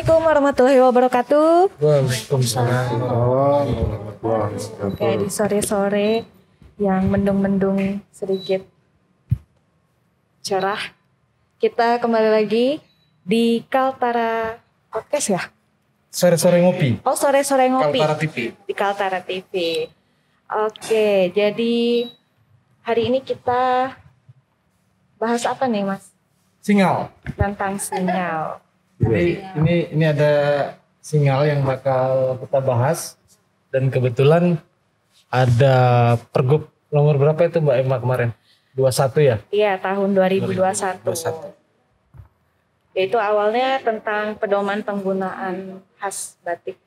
Assalamualaikum warahmatullahi wabarakatuh. Waalaikumsalam warahmatullahi wabarakatuh. Oke, di sore-sore yang mendung-mendung sedikit cerah, kita kembali lagi di Kaltara Podcast ya? Sore-sore ngopi. Oh, sore-sore ngopi. Kaltara TV. Di Kaltara TV. Oke, jadi hari ini kita bahas apa nih, Mas? Singal. Tentang sinyal. Jadi ini ada singal yang bakal kita bahas dan kebetulan ada pergub nomor berapa itu Mbak Emma kemarin? 21 ya? Iya, tahun 2021. 21. Yaitu awalnya tentang pedoman penggunaan khas batik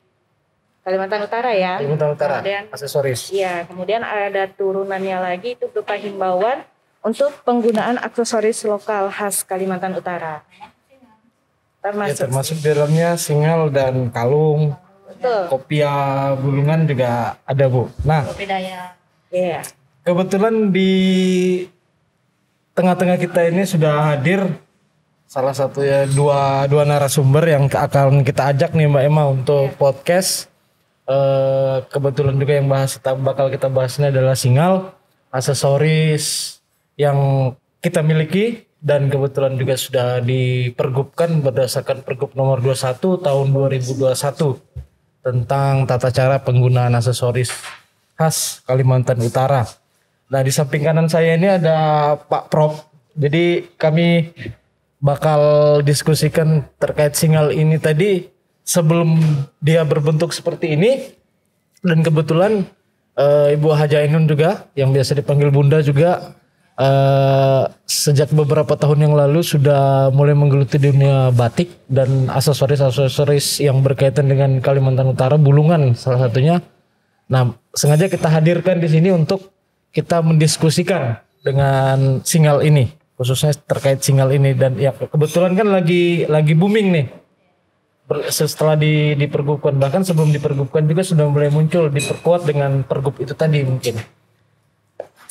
Kalimantan Utara ya. Kalimantan Utara, Kemudian, aksesoris. iya, kemudian ada turunannya lagi itu berupa himbauan untuk penggunaan aksesoris lokal khas Kalimantan Utara. Ya, termasuk di dalamnya singal dan kalung, Betul. kopia bulungan juga ada Bu. Nah, Budaya. Iya. kebetulan di tengah-tengah kita ini sudah hadir salah satu ya dua narasumber yang akan kita ajak nih Mbak Emma untuk podcast. Kebetulan juga yang bakal kita bahas ini adalah singal, aksesoris yang kita miliki dan kebetulan juga sudah dipergubkan berdasarkan pergub nomor 21 tahun 2021 tentang tata cara penggunaan aksesoris khas Kalimantan Utara. Nah, di samping kanan saya ini ada Pak Prof. Jadi kami bakal diskusikan terkait singal ini tadi sebelum dia berbentuk seperti ini, dan kebetulan Ibu Haja Ainun juga yang biasa dipanggil Bunda juga sejak beberapa tahun yang lalu sudah mulai menggeluti dunia batik dan aksesoris yang berkaitan dengan Kalimantan Utara, bulungan salah satunya. Nah, sengaja kita hadirkan di sini untuk kita mendiskusikan dengan singal ini, khususnya terkait singal ini, dan ya kebetulan kan lagi booming nih. Setelah dipergubkan, bahkan sebelum dipergubkan juga sudah mulai muncul, diperkuat dengan pergub itu tadi mungkin.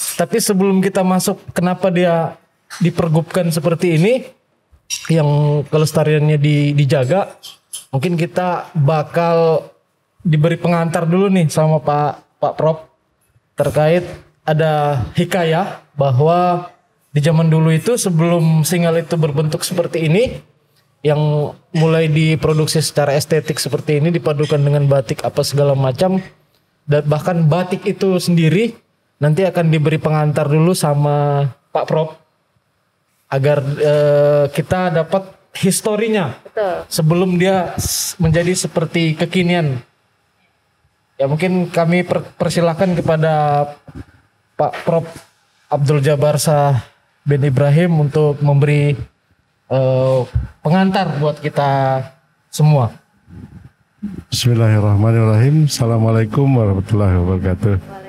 Tapi sebelum kita masuk kenapa dia dipergubkan seperti ini, yang kelestariannya dijaga, mungkin kita bakal diberi pengantar dulu nih sama Pak Prof terkait ada hikayah bahwa di zaman dulu itu sebelum singal itu berbentuk seperti ini, yang mulai diproduksi secara estetik seperti ini dipadukan dengan batik apa segala macam, dan bahkan batik itu sendiri nanti akan diberi pengantar dulu sama Pak Prof agar kita dapat historinya. Betul. Sebelum dia menjadi seperti kekinian. Ya mungkin kami persilakan kepada Pak Prof Abdul Jabar Shah bin Ibrahim untuk memberi pengantar buat kita semua. Bismillahirrahmanirrahim. Assalamualaikum warahmatullahi wabarakatuh.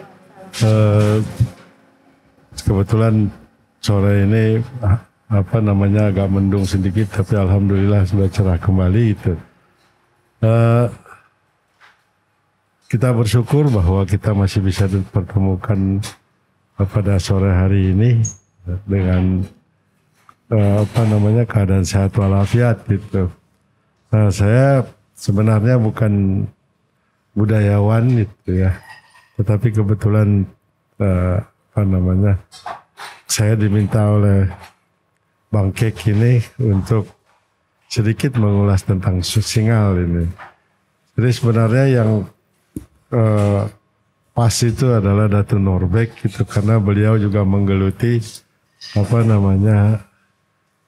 Kebetulan sore ini agak mendung sedikit, tapi alhamdulillah sudah cerah kembali itu. Kita bersyukur bahwa kita masih bisa dipertemukan pada sore hari ini dengan keadaan sehat walafiat gitu. Saya sebenarnya bukan budayawan gitu ya, tetapi kebetulan saya diminta oleh Bang Kek ini untuk sedikit mengulas tentang singal ini. Jadi sebenarnya yang pas itu adalah Datu Norbek gitu, karena beliau juga menggeluti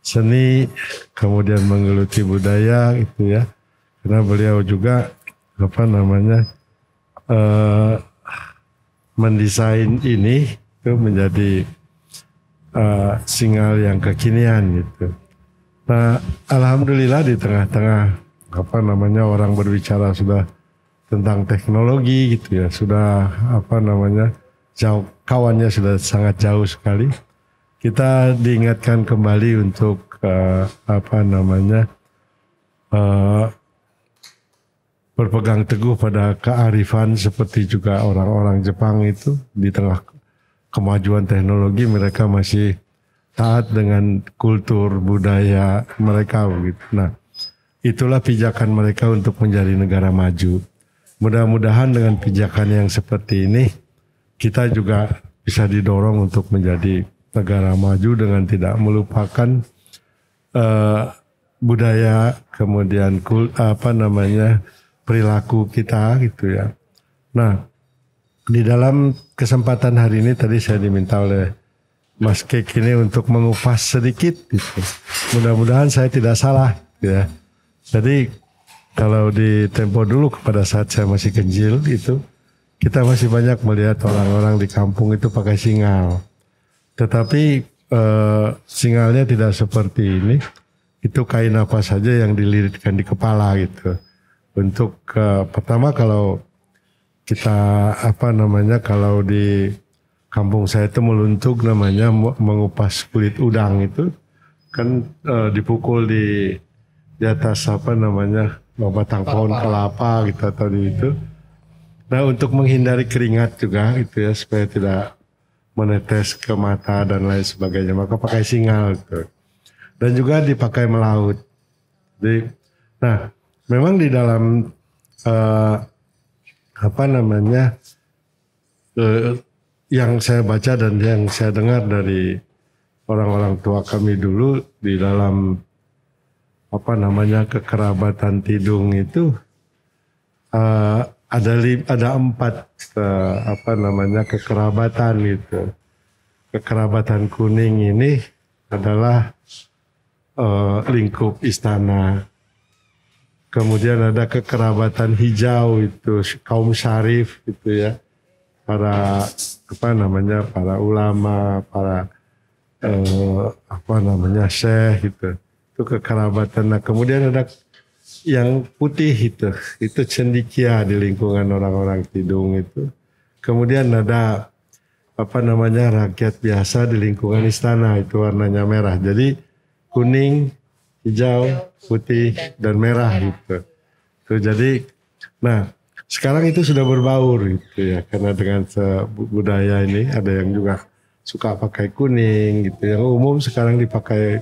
seni, kemudian menggeluti budaya gitu ya, karena beliau juga mendesain ini itu menjadi singal yang kekinian gitu. Nah, alhamdulillah di tengah-tengah orang berbicara sudah tentang teknologi gitu ya, sudah jauh, kawannya sudah sangat jauh sekali. Kita diingatkan kembali untuk berpegang teguh pada kearifan, seperti juga orang-orang Jepang itu di tengah kemajuan teknologi mereka masih taat dengan kultur budaya mereka begitu. Nah, itulah pijakan mereka untuk menjadi negara maju. Mudah-mudahan dengan pijakan yang seperti ini kita juga bisa didorong untuk menjadi negara maju dengan tidak melupakan budaya, kemudian perilaku kita gitu ya. Nah, di dalam kesempatan hari ini tadi saya diminta oleh Mas Kek ini untuk mengupas sedikit gitu. Mudah-mudahan saya tidak salah ya. Jadi kalau di tempo dulu pada saat saya masih kecil itu kita masih banyak melihat orang-orang di kampung itu pakai singal. Tetapi singalnya tidak seperti ini. Itu kain apa saja yang dililitkan di kepala gitu. Untuk pertama kalau kita kalau di kampung saya itu meluntuk namanya mengupas kulit udang itu kan dipukul di atas batang pohon kelapa gitu atau di itu. Nah untuk menghindari keringat juga gitu ya supaya tidak menetes ke mata dan lain sebagainya maka pakai singal gitu. Dan juga dipakai melaut. Jadi, nah memang di dalam yang saya baca dan yang saya dengar dari orang-orang tua kami dulu di dalam kekerabatan Tidung itu ada 4 kekerabatan gitu. Kekerabatan kuning ini adalah lingkup istana. Kemudian ada kekerabatan hijau itu kaum syarif gitu ya. Para para ulama, para syekh gitu. Itu kekerabatan. Nah, kemudian ada yang putih itu cendikia di lingkungan orang-orang Tidung itu. Kemudian ada rakyat biasa di lingkungan istana itu warnanya merah. Jadi kuning, hijau, putih dan merah gitu. Jadi nah sekarang itu sudah berbaur gitu ya karena dengan budaya ini ada yang juga suka pakai kuning gitu. Yang umum sekarang dipakai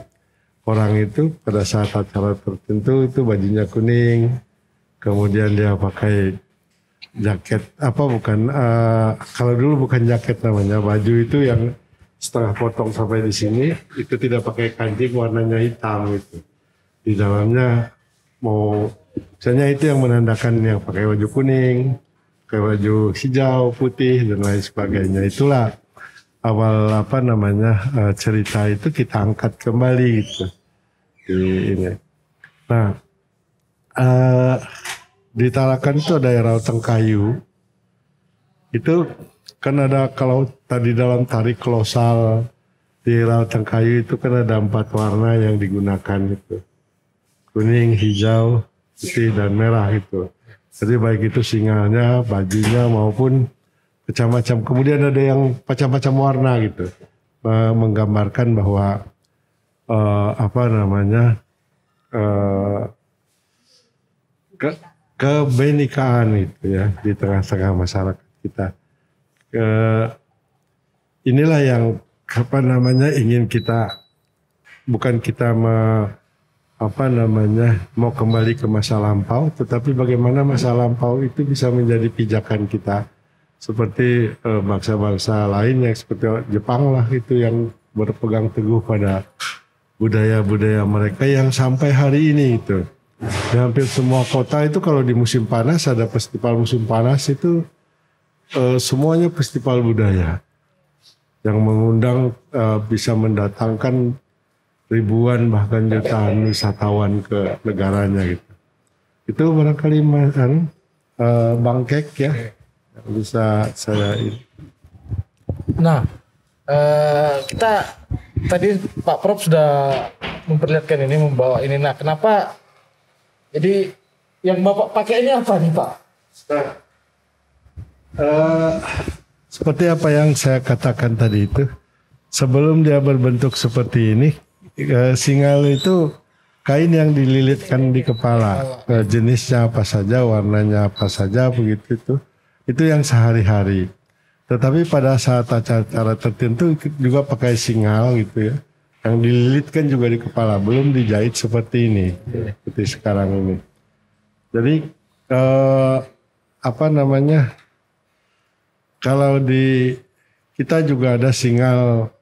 orang itu pada saat acara tertentu itu bajunya kuning. Kemudian dia pakai jaket kalau dulu bukan jaket namanya, baju itu yang setengah potong sampai di sini itu tidak pakai kancing warnanya hitam gitu. Di dalamnya misalnya itu yang menandakan yang pakai baju kuning, pakai baju hijau, putih dan lain sebagainya. Itulah awal cerita itu kita angkat kembali gitu. Ini. Nah, di Tarakan itu ada Rautengkayu. Itu kan ada kalau tadi dalam tari kolosal di Rautengkayu itu kan ada 4 warna yang digunakan itu. Kuning, hijau, putih dan merah itu. Jadi baik itu singalnya, bajunya maupun macam-macam. Kemudian ada yang macam-macam warna gitu. Menggambarkan bahwa kebenekaan itu ya di tengah-tengah masyarakat kita. Inilah yang ingin kita bukan kita mau kembali ke masa lampau, tetapi bagaimana masa lampau itu bisa menjadi pijakan kita seperti bangsa-bangsa lain yang seperti Jepang lah itu yang berpegang teguh pada budaya-budaya mereka yang sampai hari ini itu. Di hampir semua kota itu kalau di musim panas ada festival musim panas itu semuanya festival budaya yang mengundang bisa mendatangkan ribuan bahkan jutaan wisatawan ke negaranya gitu. Itu barangkali Bang Kek ya bisa saya ini. Nah, kita tadi Pak Prof sudah memperlihatkan ini, membawa ini. Nah, kenapa? Jadi yang Bapak pakai ini apa nih Pak? Seperti apa yang saya katakan tadi itu, sebelum dia berbentuk seperti ini, singal itu kain yang dililitkan di kepala. Jenisnya apa saja, warnanya apa saja, begitu itu yang sehari-hari. Tetapi pada saat acara tertentu juga pakai singal gitu ya. yang dililitkan juga di kepala, belum dijahit seperti ini, seperti sekarang ini. Jadi apa namanya? Kalau di kita juga ada singal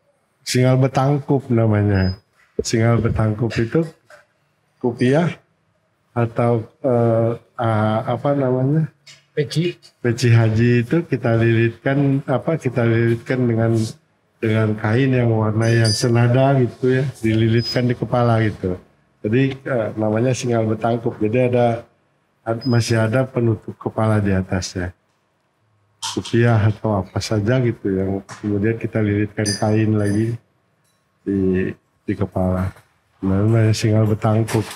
betangkup namanya. Singal betangkup itu kupiah atau apa namanya? Peci haji itu kita lilitkan dengan kain yang warna yang senada gitu ya, dililitkan di kepala gitu. Jadi namanya singal betangkup. Jadi masih ada penutup kepala di atasnya. Kupiah atau apa saja gitu yang kemudian kita lilitkan kain lagi di kepala. Namanya singal betangkup.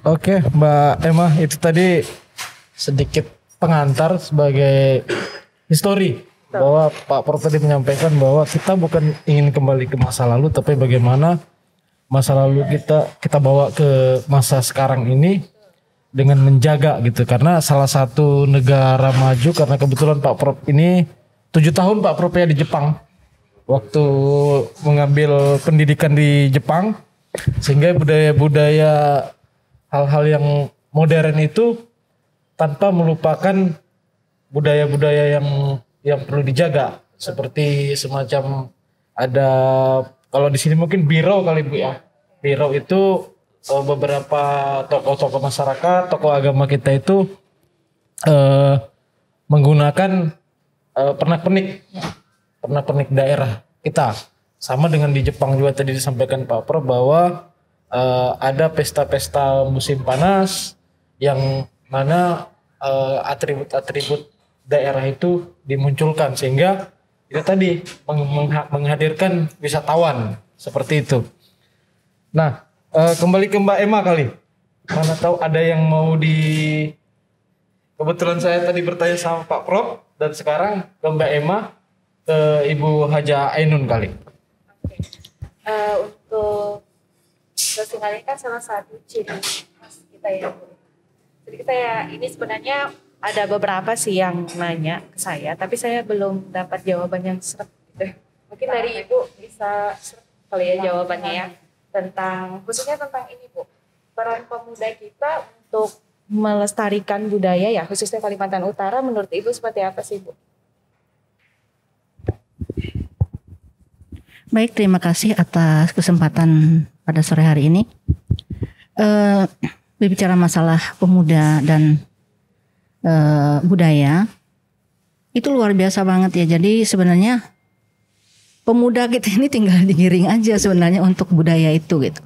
Oke, Mbak Emma, itu tadi sedikit pengantar sebagai histori bahwa Pak Prof tadi menyampaikan bahwa kita bukan ingin kembali ke masa lalu, tapi bagaimana masa lalu kita bawa ke masa sekarang ini dengan menjaga gitu. Karena salah satu negara maju, karena kebetulan Pak Prof ini 7 tahun Pak Prof ya di Jepang waktu mengambil pendidikan di Jepang, sehingga budaya-budaya hal-hal yang modern itu tanpa melupakan budaya-budaya yang perlu dijaga, seperti semacam ada, kalau di sini mungkin biro kali Bu ya. Biro itu beberapa tokoh-tokoh masyarakat, tokoh agama kita itu menggunakan pernak-pernik daerah kita. Sama dengan di Jepang juga tadi disampaikan Pak Prof bahwa ada pesta-pesta musim panas yang mana atribut-atribut daerah itu dimunculkan, sehingga itu tadi menghadirkan wisatawan seperti itu. Nah, kembali ke Mbak Emma kali. Mana tahu ada yang mau kebetulan saya tadi bertanya sama Pak Prof dan sekarang ke Mbak Emma, ke Ibu Haja Ainun kali. Oke. Untuk singal ini kan salah satu ciri khas kita ya. Jadi kita ya, ini sebenarnya ada beberapa sih yang nanya ke saya, tapi saya belum dapat jawaban yang seret gitu. Mungkin dari Ibu bisa seret kali ya jawabannya ya, khususnya tentang ini Bu, peran pemuda kita untuk melestarikan budaya ya, khususnya Kalimantan Utara, menurut Ibu seperti apa sih Bu? Baik, terima kasih atas kesempatan pada sore hari ini. Berbicara masalah pemuda dan budaya itu luar biasa banget ya. Jadi sebenarnya pemuda kita ini tinggal digiring aja sebenarnya untuk budaya itu gitu.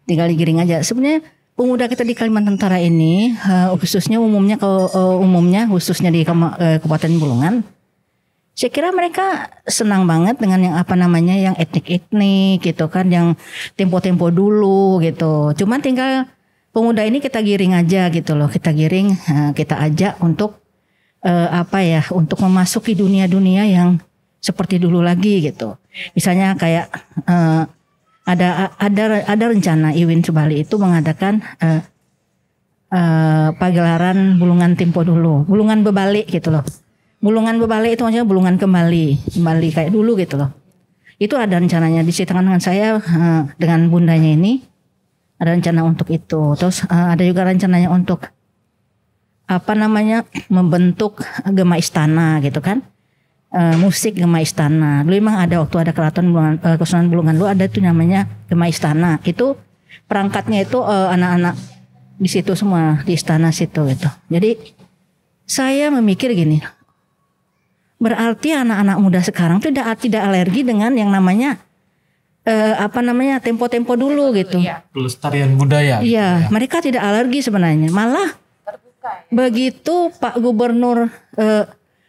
Tinggal digiring aja. Sebenarnya pemuda kita di Kalimantan Utara ini khususnya khususnya di Kabupaten Bulungan, saya kira mereka senang banget dengan yang yang etnik-etnik gitu kan, yang tempo-tempo dulu gitu. Cuman tinggal pemuda ini kita giring aja gitu loh, kita ajak untuk untuk memasuki dunia-dunia yang seperti dulu lagi gitu. Misalnya kayak ada rencana Iwin Subali itu mengadakan pagelaran Bulungan Tempo dulu, Bulungan Bebalik gitu loh. Bulungan Bebalik itu maksudnya Bulungan kembali kayak dulu gitu loh. Itu ada rencananya di tangan saya dengan bundanya ini. Ada rencana untuk itu. Terus ada juga rencananya untuk membentuk gema istana gitu kan. Musik gema istana. Dulu memang ada waktu ada keraton Kesultanan Bulungan dulu ada itu namanya gema istana. Itu perangkatnya itu anak-anak di situ semua, di istana situ gitu. Jadi saya memikir gini. Berarti anak-anak muda sekarang tidak alergi dengan yang namanya tempo-tempo dulu gitu. Pelestarian budaya. Iya, mereka tidak alergi sebenarnya. Malah terbuka, ya? Begitu Pak Gubernur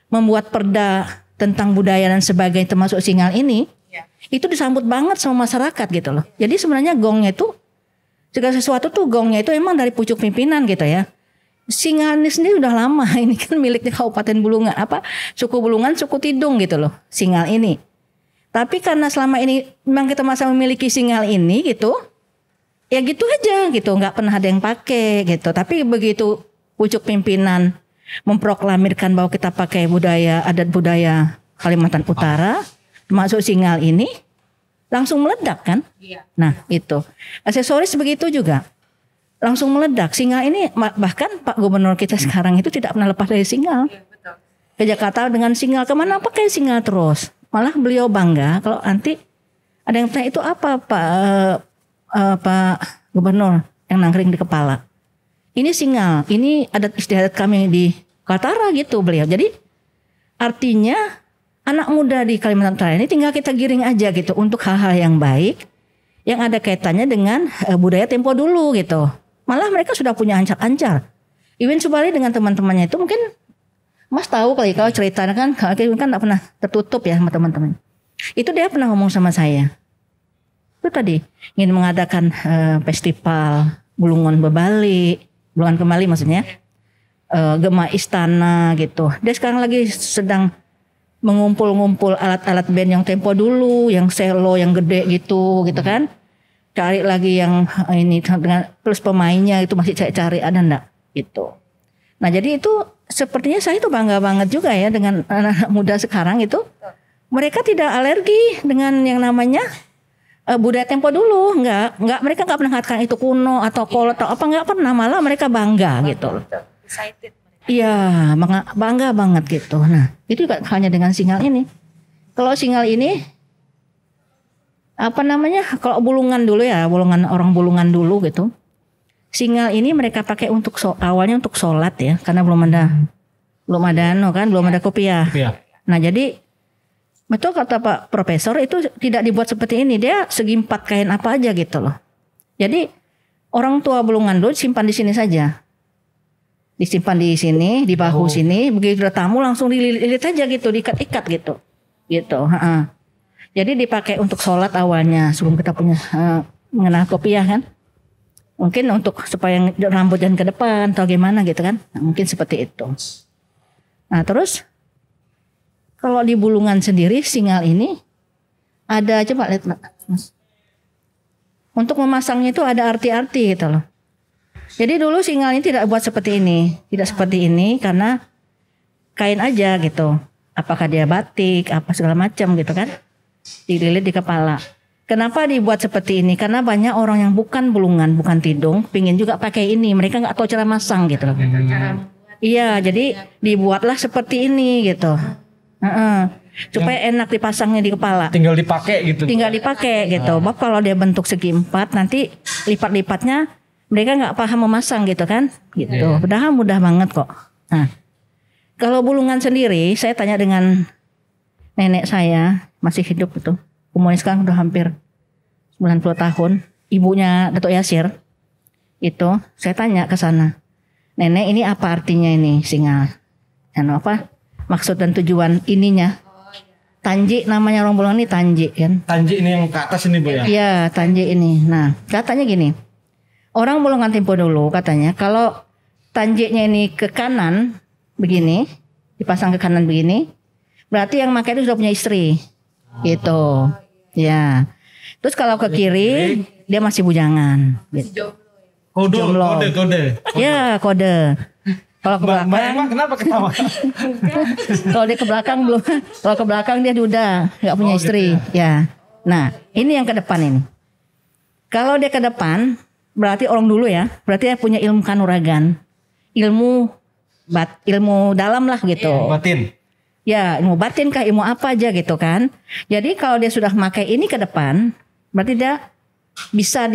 membuat perda tentang budaya dan sebagainya termasuk singal ini, itu disambut banget sama masyarakat gitu loh. Jadi sebenarnya gongnya itu segala sesuatu tuh gongnya itu emang dari pucuk pimpinan gitu ya. Singal ini sendiri udah lama, ini kan miliknya Kabupaten Bulungan, suku Bulungan, suku Tidung gitu loh, singal ini. Tapi karena selama ini memang kita masih memiliki singal ini gitu, ya gitu aja gitu, nggak pernah ada yang pakai gitu. Tapi begitu pucuk pimpinan memproklamirkan bahwa kita pakai adat budaya Kalimantan Utara, masuk sinyal ini langsung meledak kan? Iya. Nah itu aksesoris begitu juga langsung meledak. Sinyal ini bahkan Pak Gubernur kita sekarang itu tidak pernah lepas dari sinyal. Iya, betul. Ke Jakarta dengan sinyal, kemana pakai sinyal terus. Malah beliau bangga kalau nanti ada yang tanya itu apa Pak Gubernur yang nangkring di kepala. Ini sinyal, ini adat istiadat kami di Kaltara gitu beliau. Jadi artinya anak muda di Kalimantan Utara ini tinggal kita giring aja gitu untuk hal-hal yang baik yang ada kaitannya dengan budaya tempo dulu gitu. Malah mereka sudah punya ancar-ancar. Iwin Subali dengan teman-temannya itu mungkin Mas tahu kali kalau ceritanya kan nggak pernah tertutup ya sama teman-teman. Itu dia pernah ngomong sama saya. Itu tadi ingin mengadakan festival Bulungan Kembali maksudnya. Gema Istana gitu. Dia sekarang lagi sedang mengumpul-ngumpul alat-alat band yang tempo dulu, yang selo yang gede gitu kan. Cari lagi yang ini dengan plus pemainnya itu masih cari ada enggak gitu. Nah, jadi itu sepertinya saya itu bangga banget juga ya dengan anak muda sekarang itu. Mereka tidak alergi dengan yang namanya budaya tempo dulu, enggak mereka enggak pernah mengatakan itu kuno atau kolot atau apa, enggak pernah, malah mereka bangga gitu. Excited. Iya, bangga banget gitu. Nah, itu juga hanya dengan sinyal ini. Kalau sinyal ini apa namanya? Kalau bulungan dulu ya, orang bulungan dulu gitu. Sinyal ini mereka pakai untuk awalnya untuk sholat ya, karena belum ada kopiah. Nah, jadi betul kata Pak Profesor itu tidak dibuat seperti ini. Dia segi 4 kain apa aja gitu loh. Jadi orang tua bulungan dulu simpan di sini saja. Disimpan di sini, di bahu sini, begitu ada tamu langsung dililit aja gitu, diikat-ikat gitu. Gitu, Jadi dipakai untuk sholat awalnya sebelum kita punya mengenal kopiah kan. Mungkin untuk supaya rambut jangan ke depan atau gimana gitu kan. Nah, mungkin seperti itu. Nah, terus kalau di Bulungan sendiri sinyal ini ada, coba lihat Mas. Untuk memasangnya itu ada arti-arti gitu loh. Jadi dulu sinyal ini tidak buat seperti ini, tidak seperti ini karena kain aja gitu. Apakah dia batik, apa segala macam gitu kan, dililit di kepala. Kenapa dibuat seperti ini? Karena banyak orang yang bukan bulungan, bukan tidung, pingin juga pakai ini. Mereka nggak tahu cara masang gitu loh. Iya, jadi dibuatlah seperti ini gitu. Supaya enak dipasangnya di kepala. Tinggal dipakai gitu. Tinggal dipakai gitu. Bab kalau dia bentuk segi 4 nanti lipat-lipatnya mereka nggak paham memasang gitu kan, gitu. Padahal mudah banget kok. Nah, kalau bulungan sendiri, saya tanya dengan nenek saya masih hidup itu, umurnya sekarang udah hampir 90 tahun, ibunya Datuk Yasir. Itu saya tanya ke sana, nenek ini apa artinya ini sinyal? Dan apa maksud dan tujuan ininya? Tanji namanya orang bulungan ini tanji kan? Tanji ini yang ke atas ini Bu ya? Iya, tanji ini. Nah, katanya gini. Orang bulungan tempo dulu katanya kalau tanjiknya ini ke kanan begini, dipasang ke kanan begini, berarti yang pakai itu sudah punya istri. Gitu. Ya. Terus kalau ke kiri dia masih bujangan. Gitu. Kode. Ya, kode. Kalau ke belakang, Mbak kenapa ketawa? kalau dia ke belakang belum. Kalau ke belakang dia udah nggak punya istri. Gitu ya. Nah, ini yang ke depan ini. Kalau dia ke depan berarti orang dulu ya, berarti dia punya ilmu kanuragan, ilmu dalam lah gitu. Batin. Ya, ilmu batin kah, ilmu apa aja gitu kan. Jadi kalau dia sudah memakai ini ke depan, berarti dia bisa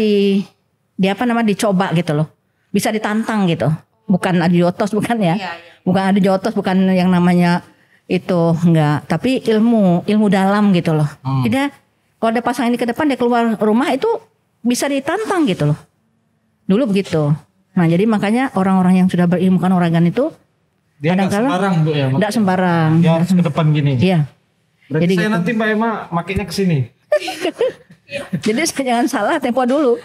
dicoba gitu loh. Bisa ditantang gitu. Bukan adu jotos bukan ya. Bukan adu jotos, bukan yang namanya itu enggak, tapi ilmu dalam gitu loh. Jadi kalau dia pasang ini ke depan, dia keluar rumah itu bisa ditantang gitu loh. Dulu begitu. Nah, jadi makanya orang-orang yang sudah berilmu kanuragan itu dia nggak sembarang Bu ya? Nggak sembarang. Dia harus ke depan gini. Iya. Berarti jadi saya gitu. nanti Mbak Emma makainya ke sini. Jadi jangan salah tempo dulu.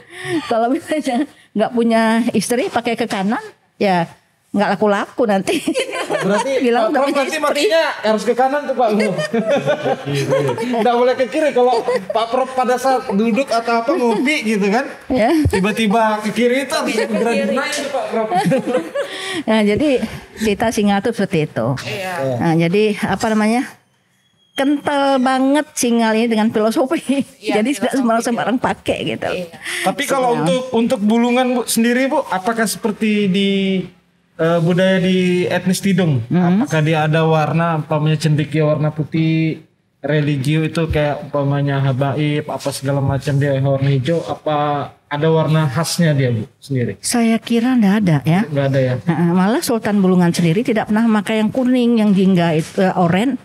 Kalau misalnya nggak punya istri pakai ke kanan, ya nggak laku-laku nanti. Berarti bilang Pak Prof nanti makainya harus ke kanan tuh Pak. Nggak boleh ke kiri kalau Pak Prof pada saat duduk atau apa ngopi gitu kan. Ya. Tiba-tiba ke kiri itu berani naik tuh Pak Prof. Nah, jadi cerita singa itu seperti itu. Nah, jadi apa namanya? kental banget singal ini dengan filosofi. Iya, Jadi tidak sembarang-sembarang pakai gitu. Iya. Tapi kalau untuk Bulungan Bu sendiri Bu, apakah seperti di budaya di etnis Tidung? Apakah dia ada warna, umpamanya cendekia warna putih, religio itu kayak umpamanya habaib, apa segala macam dia warna hijau, apa ada warna khasnya dia Bu sendiri? Saya kira enggak ada ya. Enggak ada ya? Malah Sultan Bulungan sendiri tidak pernah pakai yang kuning, yang jingga itu oranye.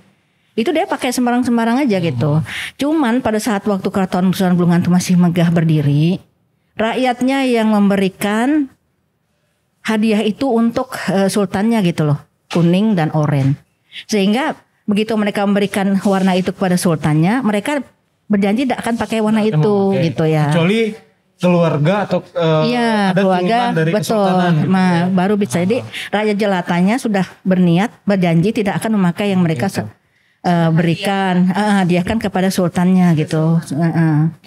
Itu dia pakai sembarang-sembarang aja gitu. Cuman pada saat waktu Keraton Sultan Bulungan itu masih megah berdiri, rakyatnya yang memberikan hadiah itu untuk sultannya gitu loh, kuning dan oranye. Sehingga begitu mereka memberikan warna itu kepada sultannya, mereka berjanji tidak akan pakai warna itu gitu ya. Kecuali keluarga atau Iya, ada keluarga turunan dari betul. kesultanan. Nah, baru bisa. Jadi rakyat jelatanya sudah berniat, berjanji tidak akan memakai yang mereka berikan, hadiahkan kepada sultannya gitu,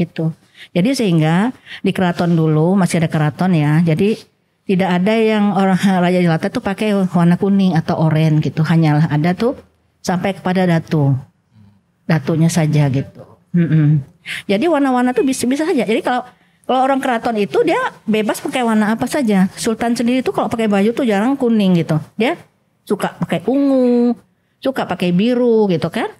gitu. Jadi sehingga di keraton dulu masih ada keraton ya. Jadi tidak ada yang orang raja jelata tuh pakai warna kuning atau oranye gitu. Hanyalah ada tuh sampai kepada datunya saja gitu. Jadi warna-warna tuh bisa saja. Jadi kalau orang keraton itu dia bebas pakai warna apa saja. Sultan sendiri tuh kalau pakai baju tuh jarang kuning gitu. Dia suka pakai ungu, suka pakai biru gitu kan,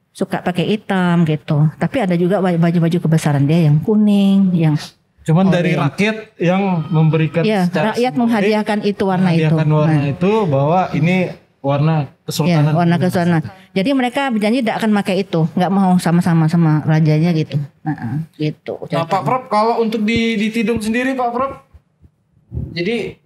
suka pakai hitam gitu. Tapi ada juga baju-baju kebesaran dia yang kuning, yang cuman dari rakyat yang memberikan ya, secara rakyat simbolik, menghadiahkan itu warna itu. warna itu bahwa ini warna kesultanan. Ya, warna kesultanan. Jadi mereka berjanji tidak akan pakai itu, nggak mau sama-sama sama rajanya gitu. Gitu. Nah, Pak Prof, kalau untuk di Tidung sendiri Pak Prof, jadi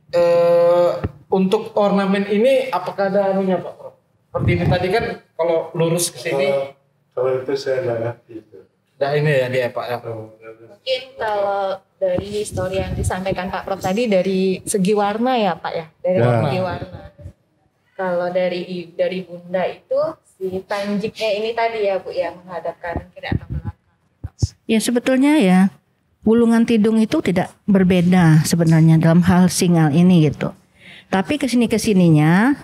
untuk ornamen ini apakah ada anunya Pak Prof? Seperti ini tadi kan kalau lurus ke sini. Kalau itu saya nggak ngerti itu. Nah ini ya dia Pak ya. Mungkin kalau dari histori yang disampaikan Pak Prof tadi dari segi warna ya Pak ya, dari segi warna. Kalau dari Bunda itu si tanjiknya ini tadi ya Bu ya, menghadap kanan kiri atau belakang. Ya sebetulnya ya Bulungan Tidung itu tidak berbeda sebenarnya dalam hal singal ini gitu. Tapi kesininya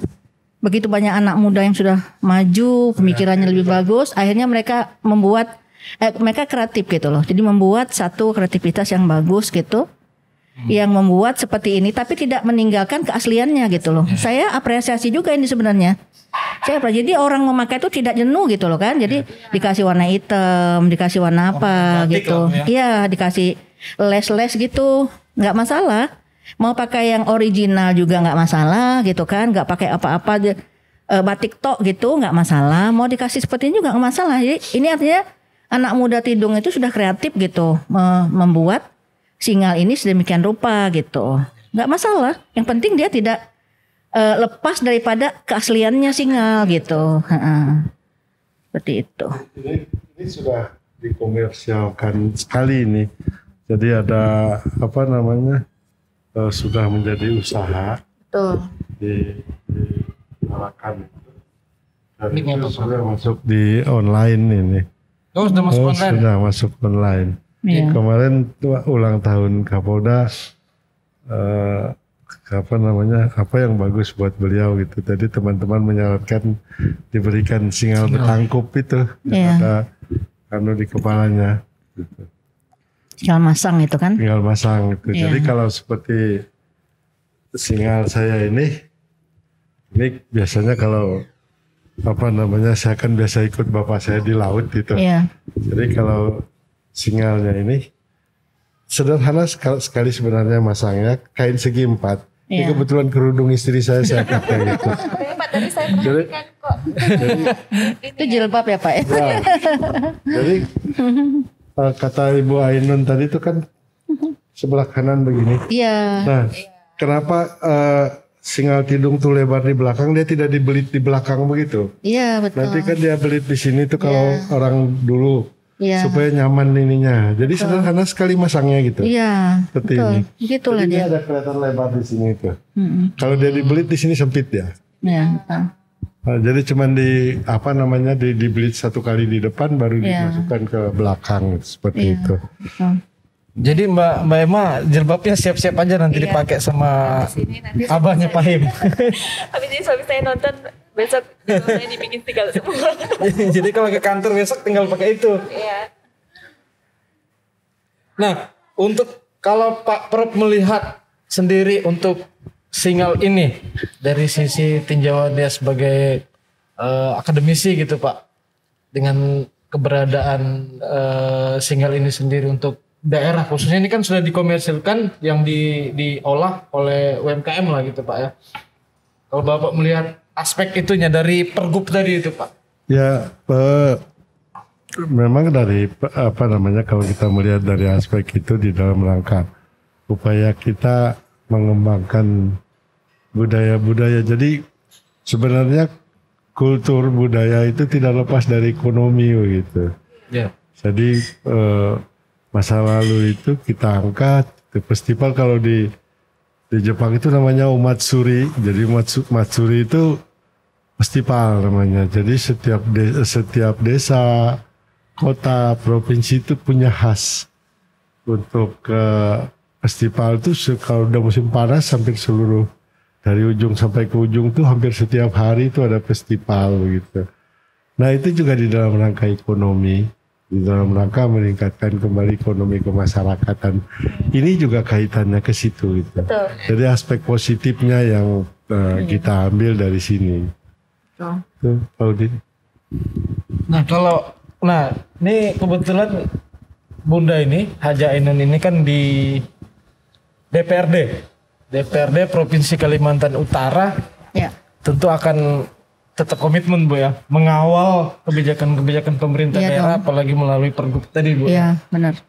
begitu banyak anak muda yang sudah maju, pemikirannya lebih bagus, akhirnya mereka membuat mereka kreatif gitu loh. Jadi membuat satu kreativitas yang bagus gitu. Yang membuat seperti ini tapi tidak meninggalkan keasliannya gitu loh. Saya apresiasi juga ini sebenarnya. Jadi orang memakai itu tidak jenuh gitu loh kan. Jadi dikasih warna hitam, dikasih warna apa gitu. Iya, dikasih les-les gitu, nggak masalah. Mau pakai yang original juga nggak masalah gitu kan, nggak pakai apa-apa batik tok gitu nggak masalah. Mau dikasih seperti ini juga nggak masalah. Jadi ini artinya anak muda Tidung itu sudah kreatif gitu, membuat singal ini sedemikian rupa gitu, nggak masalah. Yang penting dia tidak lepas daripada keasliannya singal gitu. Seperti itu. Ini sudah dikomersialkan sekali ini. Jadi ada apa namanya? Sudah menjadi usaha. Betul. Di Malakan itu. Dan itu sudah masuk di online ini. Oh, sudah masuk online. Sudah masuk online. Iya. Kemarin ulang tahun Kapolda apa yang bagus buat beliau gitu. Tadi teman-teman menyarankan diberikan singal bertangkup itu. Iya. Ada di kepalanya gitu. Tinggal masang itu kan. Tinggal masang itu. Iya. Jadi kalau seperti singal saya ini biasanya kalau saya kan biasa ikut bapak saya di laut gitu. Iya. Jadi kalau singalnya ini sederhana sekali sebenarnya masangnya, kain segi 4. Ini Iya. kebetulan kerudung istri saya pakai gitu. Pak tadi saya perhatikan kok. Itu jilbab ya Pak ya. Nah, jadi kata Ibu Ainun tadi itu kan sebelah kanan begini. Iya. Nah, kenapa singal Tidung tuh lebar di belakang, dia tidak dibelit di belakang begitu? Iya betul. Nanti kan dia belit di sini tuh kalau orang dulu Iya. supaya nyaman ininya. Jadi sederhana sekali masangnya gitu. Iya. Seperti Betul. ini. Begitulah Jadi dia. ada kelihatan lebar di sini tuh. Kalau dia dibelit di sini sempit ya. Iya. Betul. Nah, jadi cuman dibelit satu kali di depan baru dimasukkan ke belakang seperti itu. Betul. Jadi Mbak Emma jilbabnya siap-siap aja nanti dipakai sama Sini nanti abahnya Pahim. habis ini suami saya nonton Besok saya dibikin tinggal semua. Jadi kalau ke kantor besok tinggal pakai itu. Iya. Nah, untuk kalau Pak Prof melihat sendiri untuk singal ini dari sisi tinjauan dia sebagai akademisi gitu Pak, dengan keberadaan singal ini sendiri untuk daerah khususnya ini kan sudah dikomersilkan yang diolah oleh UMKM lah gitu Pak ya. Kalau Bapak melihat aspek itunya dari pergub tadi itu Pak. Ya, memang dari apa namanya kalau kita melihat dari aspek itu di dalam rangka upaya kita mengembangkan budaya-budaya. Jadi sebenarnya kultur budaya itu tidak lepas dari ekonomi begitu. Ya. Jadi masa lalu itu kita angkat. Festival kalau di Jepang itu namanya Umatsuri. Jadi Matsuri itu festival namanya. Jadi setiap desa, kota, provinsi itu punya khas untuk festival itu. Kalau udah musim panas hampir seluruh dari ujung sampai ke ujung tuh hampir setiap hari itu ada festival begitu. Nah itu juga di dalam rangka ekonomi, di dalam rangka meningkatkan kembali ekonomi kemasyarakatan. Ini juga kaitannya ke situ gitu. Betul. Jadi aspek positifnya yang kita ambil dari sini. Tuh, Aldi. Nah ini kebetulan Bunda ini Haja Ainun ini kan di DPRD Provinsi Kalimantan Utara. Ya. Tentu akan tetap komitmen Bu ya, mengawal kebijakan-kebijakan pemerintah Iya daerah dong. apalagi melalui pergub tadi Bu. Iya, benar.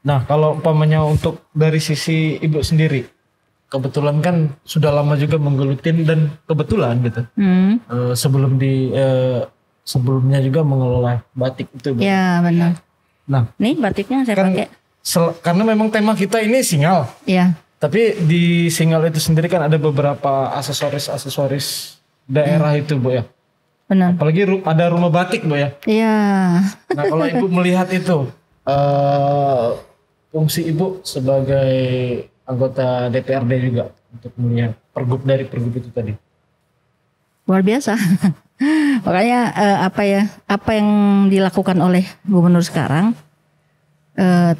Nah kalau umpamanya untuk dari sisi Ibu sendiri, kebetulan kan sudah lama juga menggelutin dan kebetulan gitu sebelumnya juga mengelola batik itu Bu. Ya, benar. Nah Nih batiknya saya kan pakai. karena memang tema kita ini singal, Iya. tapi di singal itu sendiri kan ada beberapa aksesoris daerah itu Bu ya. Benar. Apalagi ada rumah batik Bu ya. Iya. Nah kalau Ibu melihat itu fungsi Ibu sebagai anggota DPRD juga untuk melihat pergub itu tadi. Luar biasa. Makanya apa yang dilakukan oleh gubernur sekarang,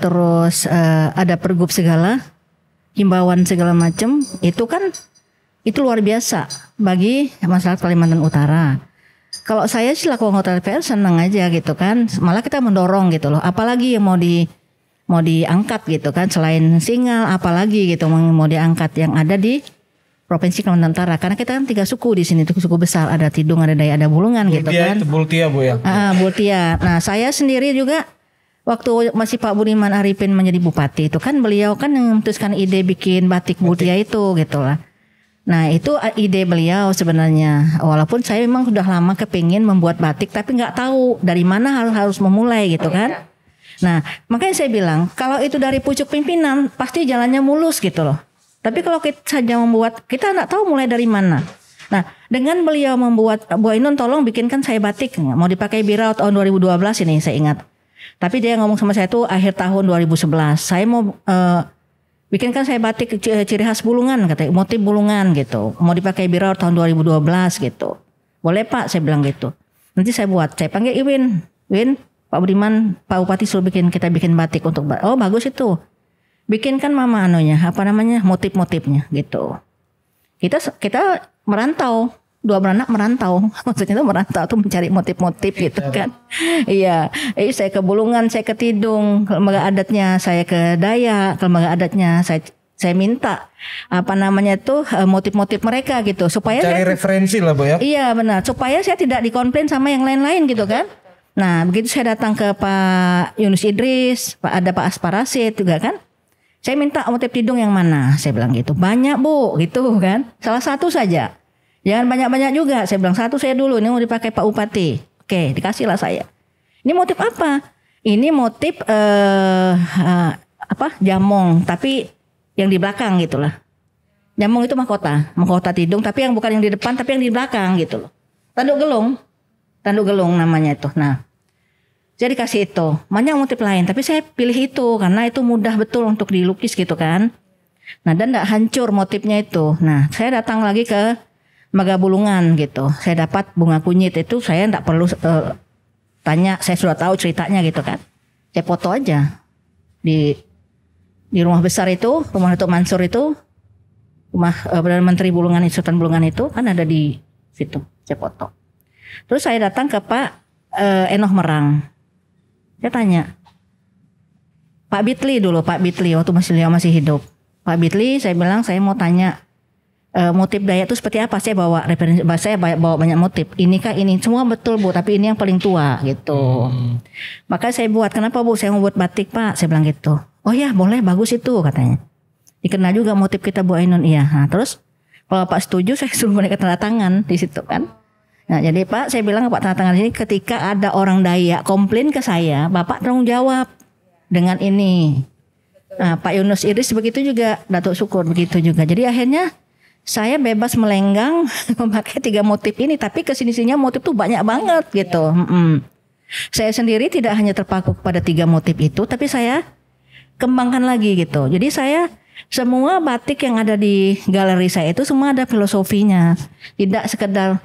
terus ada pergub segala, himbauan segala macam, itu luar biasa bagi masyarakat Kalimantan Utara. Kalau saya sih laku anggota DPR senang aja gitu kan, malah kita mendorong gitu loh, apalagi yang mau diangkat gitu kan, selain singal apalagi gitu mau diangkat yang ada di Provinsi Kalimantan Utara, karena kita kan 3 suku di sini, suku besar, ada Tidung, ada Dayak, ada Bulungan gitu kan. Bultia Bu ya. Bultia. Nah saya sendiri juga waktu masih Pak Budiman Arifin menjadi bupati itu kan beliau kan yang memutuskan ide bikin batik Bultia itu gitu lah. Nah itu ide beliau sebenarnya. Walaupun saya memang sudah lama kepingin membuat batik tapi nggak tahu dari mana harus memulai gitu kan. Nah makanya saya bilang kalau itu dari pucuk pimpinan pasti jalannya mulus gitu loh. Tapi kalau kita saja membuat, kita nggak tahu mulai dari mana. Nah, dengan beliau membuat, Bu Ainun tolong bikinkan saya batik, mau dipakai Birau tahun 2012 ini saya ingat. Tapi dia ngomong sama saya itu akhir tahun 2011. Saya mau bikinkan saya batik ciri khas Bulungan, katanya motif Bulungan gitu. Mau dipakai Birau tahun 2012 gitu. Boleh Pak, saya bilang gitu. Nanti saya buat, saya panggil Iwin, Pak Budiman, Pak Bupati suruh kita bikin batik untuk, oh bagus itu. Bikinkan mama motif-motifnya gitu. Kita merantau, 2 beranak merantau, maksudnya itu merantau tuh mencari motif-motif gitu kan. Iya, saya ke Bulungan, saya ke Tidung, ke lembaga adatnya saya ke Dayak, ke lembaga adatnya saya minta motif-motif mereka gitu supaya cari referensi lah Bu ya. Iya benar, supaya saya tidak dikomplain sama yang lain-lain gitu kan. Nah begitu saya datang ke Pak Yunus Idris, ada Pak Asparasit juga kan. Saya minta motif Tidung yang mana? Saya bilang gitu. Banyak Bu, gitu kan. Salah satu saja. Jangan banyak-banyak juga. Saya bilang satu saya dulu. Ini mau dipakai Pak Bupati. Oke, dikasihlah saya. Ini motif apa? Ini motif jamong, tapi yang di belakang gitulah. Jamong itu mahkota Tidung, tapi yang bukan yang di depan, tapi yang di belakang gitu loh. Tanduk gelung namanya itu. Nah. Saya dikasih itu, banyak motif lain, tapi saya pilih itu karena itu mudah betul untuk dilukis gitu kan. Nah dan tidak hancur motifnya itu. Nah saya datang lagi ke Bulungan gitu. Saya dapat bunga kunyit itu saya enggak perlu tanya, saya sudah tahu ceritanya gitu kan. Saya foto aja di rumah besar itu, rumah Datuk Mansur itu, rumah Perdana Menteri Bulungan, Sultan Bulungan itu kan ada di situ. Saya foto. Terus saya datang ke Pak Enoh Merang. Saya tanya, Pak Bitli dulu, Pak Bitli waktu masih hidup. Pak Bitli, saya bilang saya mau tanya motif Dayak itu seperti apa? Saya bawa referensi, saya bawa banyak motif. Ini kah ini? Semua betul Bu, tapi ini yang paling tua gitu. Maka saya buat, kenapa Bu? Saya mau buat batik Pak, saya bilang gitu. Oh ya boleh, bagus itu katanya. Dikenal juga motif kita Bu Ainun, iya. Nah, terus kalau Pak setuju, saya suruh mereka tanda tangan di situ kan. Nah jadi Pak, saya bilang Pak tanda tangan ini ketika ada orang Dayak komplain ke saya, Bapak tanggung jawab dengan ini. Nah, Pak Yunus Idris begitu juga, Datuk Syukur begitu juga. Jadi akhirnya saya bebas melenggang memakai 3 motif ini, tapi kesini-sininya motif tuh banyak banget gitu. Saya sendiri tidak hanya terpaku pada 3 motif itu, tapi saya kembangkan lagi gitu. Jadi saya semua batik yang ada di galeri saya itu semua ada filosofinya, tidak sekedar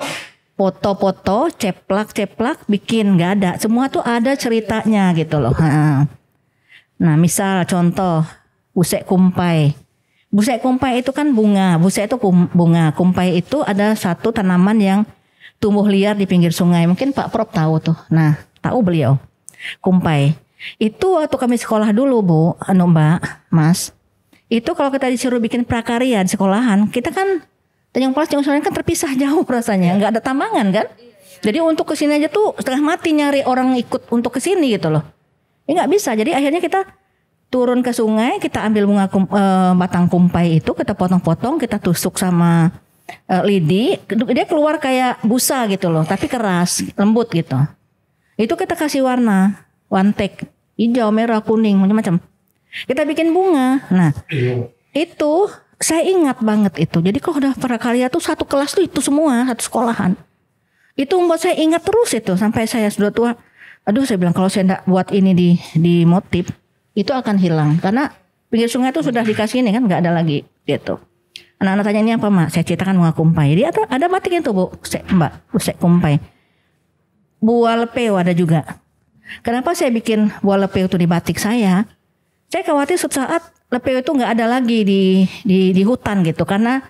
foto-foto, ceplak bikin, nggak ada. Semua tuh ada ceritanya gitu loh. Nah misal contoh busek kumpai. Busek kumpai itu kan bunga. Busek itu bunga. Kumpai itu ada satu tanaman yang tumbuh liar di pinggir sungai. Mungkin Pak Prof tahu tuh. Nah tahu beliau. Kumpai. Itu waktu kami sekolah dulu Bu, Mbak, Mas. Itu kalau kita disuruh bikin prakarya di sekolahan, kita kan Tanjung Palas, Tanjung Soreang kan terpisah jauh rasanya. Nggak ada tambangan kan. Jadi untuk kesini aja tuh setengah mati nyari orang ikut untuk kesini gitu loh. Ya nggak bisa. Jadi akhirnya kita turun ke sungai, kita ambil bunga batang kumpai itu, kita potong-potong, kita tusuk sama lidi, dia keluar kayak busa gitu loh, tapi keras, lembut gitu. Itu kita kasih warna, one-take, hijau, merah, kuning, macam-macam. Kita bikin bunga. Nah, itu saya ingat banget itu. Jadi kalau udah prakarya tuh satu kelas tuh itu semua, satu sekolahan. Itu membuat saya ingat terus itu sampai saya sudah tua. Aduh, saya bilang kalau saya enggak buat ini di motif itu akan hilang karena pinggir sungai itu sudah dikasih ini kan nggak ada lagi gitu. Anak-anak tanya ini apa Mak? Saya ceritakan bunga kumpai. Jadi ada batik itu Bu, Mbak, busek kumpai. Buah lepeu ada juga. Kenapa saya bikin buah lepeu itu di batik saya? Saya khawatir suatu saat lepeu itu nggak ada lagi di hutan gitu karena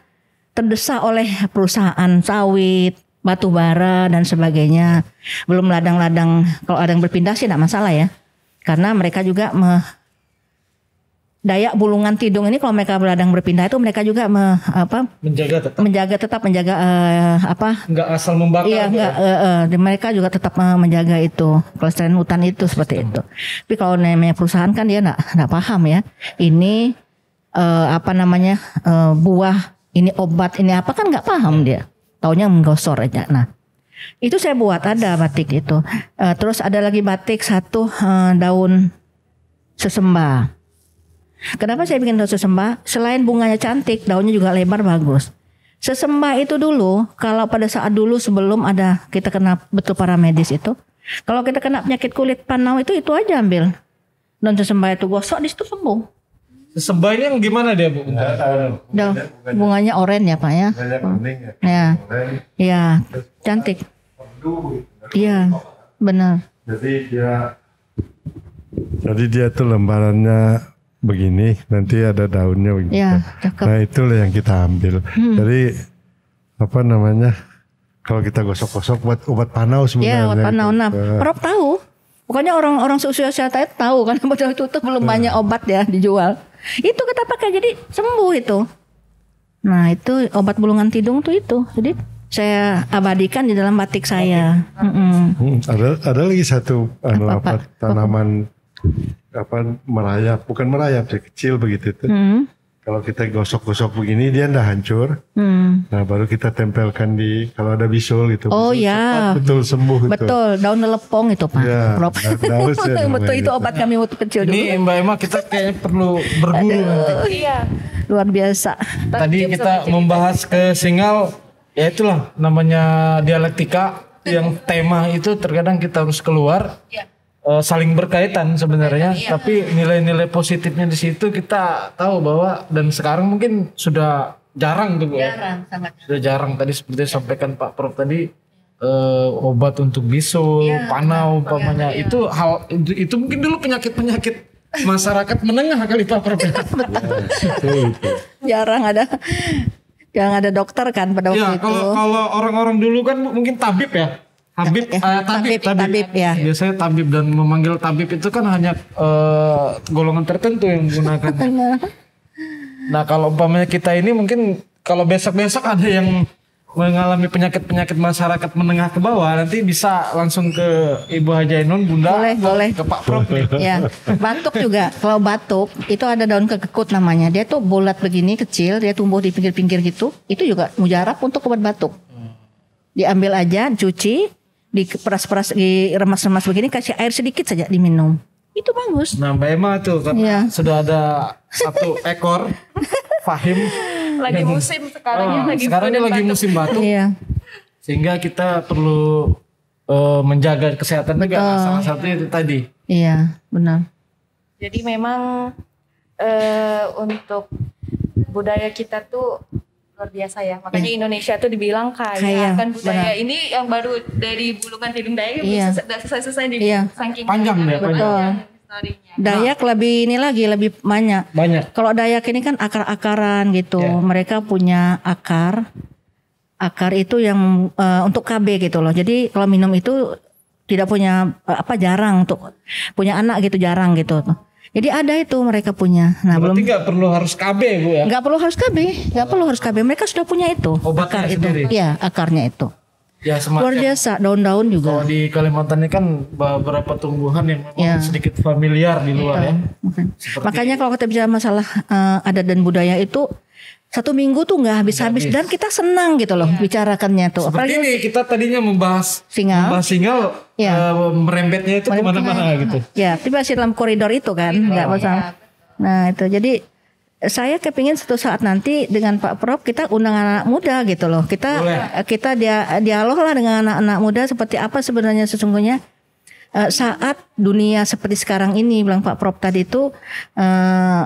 terdesak oleh perusahaan sawit, batu bara dan sebagainya. Belum ladang-ladang, kalau ada yang berpindah sih tidak masalah ya. Karena mereka juga Dayak Bulungan Tidung ini kalau mereka berladang berpindah itu mereka juga menjaga nggak asal membakar. Iya, mereka juga tetap menjaga itu kelestarian hutan itu seperti itu. Tapi kalau namanya perusahaan kan dia enggak paham ya. Ini buah, ini obat, ini apa kan nggak paham dia. Taunya menggosor aja. Nah, itu saya buat ada batik itu. Terus ada lagi batik satu daun sesemba. Kenapa saya bikin daun sesemba? Selain bunganya cantik, daunnya juga lebar bagus. Sesemba itu dulu, kalau pada saat dulu sebelum ada kita kena betul paramedis itu, kalau kita kena penyakit kulit panau itu aja ambil. Daun sesemba itu gosok di situ sembuh. Sesemba ini yang gimana dia Bu? Bunganya oranye ya Pak ya. Ya. Ya, cantik. Iya, benar. Jadi dia tuh lembarannya begini, nanti ada daunnya begini. Ya, cakep. Nah itulah yang kita ambil. Jadi kalau kita gosok-gosok buat obat panau sebenarnya. Iya, obat panau. Nah, Prof tahu. Pokoknya orang-orang seusia saya tahu kan padahal itu belum banyak obat ya dijual. Itu kita pakai jadi sembuh itu. Nah itu obat bulungan tidung tuh itu. Jadi saya abadikan di dalam batik saya. Ada lagi satu tanaman merayap, bukan merayap sih, kecil begitu itu. Kalau kita gosok-gosok begini dia ndak hancur. Nah baru kita tempelkan kalau ada bisul gitu. Oh ya. Betul sembuh. Betul, daun lepong itu Pak. Ya, betul itu obat kami waktu kecil dulu. Ini Mbak Emma kita kayaknya perlu berguru nanti. Iya. Luar biasa. Tadi kita membahas ke Singal, ya itulah namanya dialektika yang tema itu terkadang kita harus keluar. Saling berkaitan sebenarnya, tapi nilai-nilai positifnya di situ kita tahu bahwa dan sekarang mungkin sudah jarang tuh Bu. Jarang, sangat. Sudah jarang tadi seperti yang disampaikan Pak Prof tadi, obat untuk bisul, panau umpamanya. Itu hal itu mungkin dulu penyakit masyarakat menengah kali Pak Prof. Jarang ada dokter kan pada waktu Ya, itu. kalau orang-orang dulu kan mungkin tabib ya. Tabib ya. Biasanya tabib, dan memanggil tabib itu kan hanya golongan tertentu yang menggunakan. Nah, kalau umpamanya kita ini mungkin kalau besok-besok ada yang mengalami penyakit masyarakat menengah ke bawah, nanti bisa langsung ke Ibu Haji Ainun, Bunda, Boleh. ke Pak Prof. Ya, batuk juga. Kalau batuk itu ada daun kekekut namanya. Dia tuh bulat begini kecil, dia tumbuh di pinggir-pinggir gitu. Itu juga mujarab untuk obat batuk. Diambil aja, cuci, diperas-peras, diremas-remas begini, kasih air sedikit saja diminum. Itu bagus. Nah, Mbak Emma tuh karena sudah ada satu ekor Fahim. Lagi musim sekarang Sekarang ini lagi musim batuk. Iya. Sehingga kita perlu menjaga kesehatan juga. Nah, salah satunya itu tadi. Iya, benar. Jadi memang untuk budaya kita tuh luar biasa ya. Makanya Indonesia tuh dibilang kaya kan budaya. benar. Ini yang baru dari Bulungan Tidung Dayak Iya. udah selesai di Iya. saking Panjang ya, Betul. historinya. Dayak lebih banyak. Banyak. Kalau Dayak ini kan akar-akaran gitu. Ya. Mereka punya akar itu yang untuk KB gitu loh. Jadi kalau minum itu tidak punya jarang untuk punya anak gitu, jarang gitu. Jadi ada itu mereka punya. Nah, Berarti nggak perlu harus KB Bu ya? nggak perlu harus KB. Mereka sudah punya itu. Obatnya akar sendiri? itu. Iya, akarnya itu. Ya Luar semacam. biasa, daun-daun juga. Kalau di Kalimantan ini kan beberapa tumbuhan yang memang Ya. sedikit familiar di luar ya. Makanya kalau kita bicara masalah adat dan budaya itu 1 minggu tuh nggak habis-habis dan kita senang gitu loh bicarakannya tuh. Seperti ini kita tadinya membahas singal, Ya. merembetnya itu kemana-mana gitu. Ya, tapi masih dalam koridor itu kan, nggak masalah. Nah itu jadi saya kepingin suatu saat nanti dengan Pak Prof kita undang anak muda gitu loh. Kita dialog lah dengan anak-anak muda seperti apa sebenarnya sesungguhnya saat dunia seperti sekarang ini, bilang Pak Prof tadi itu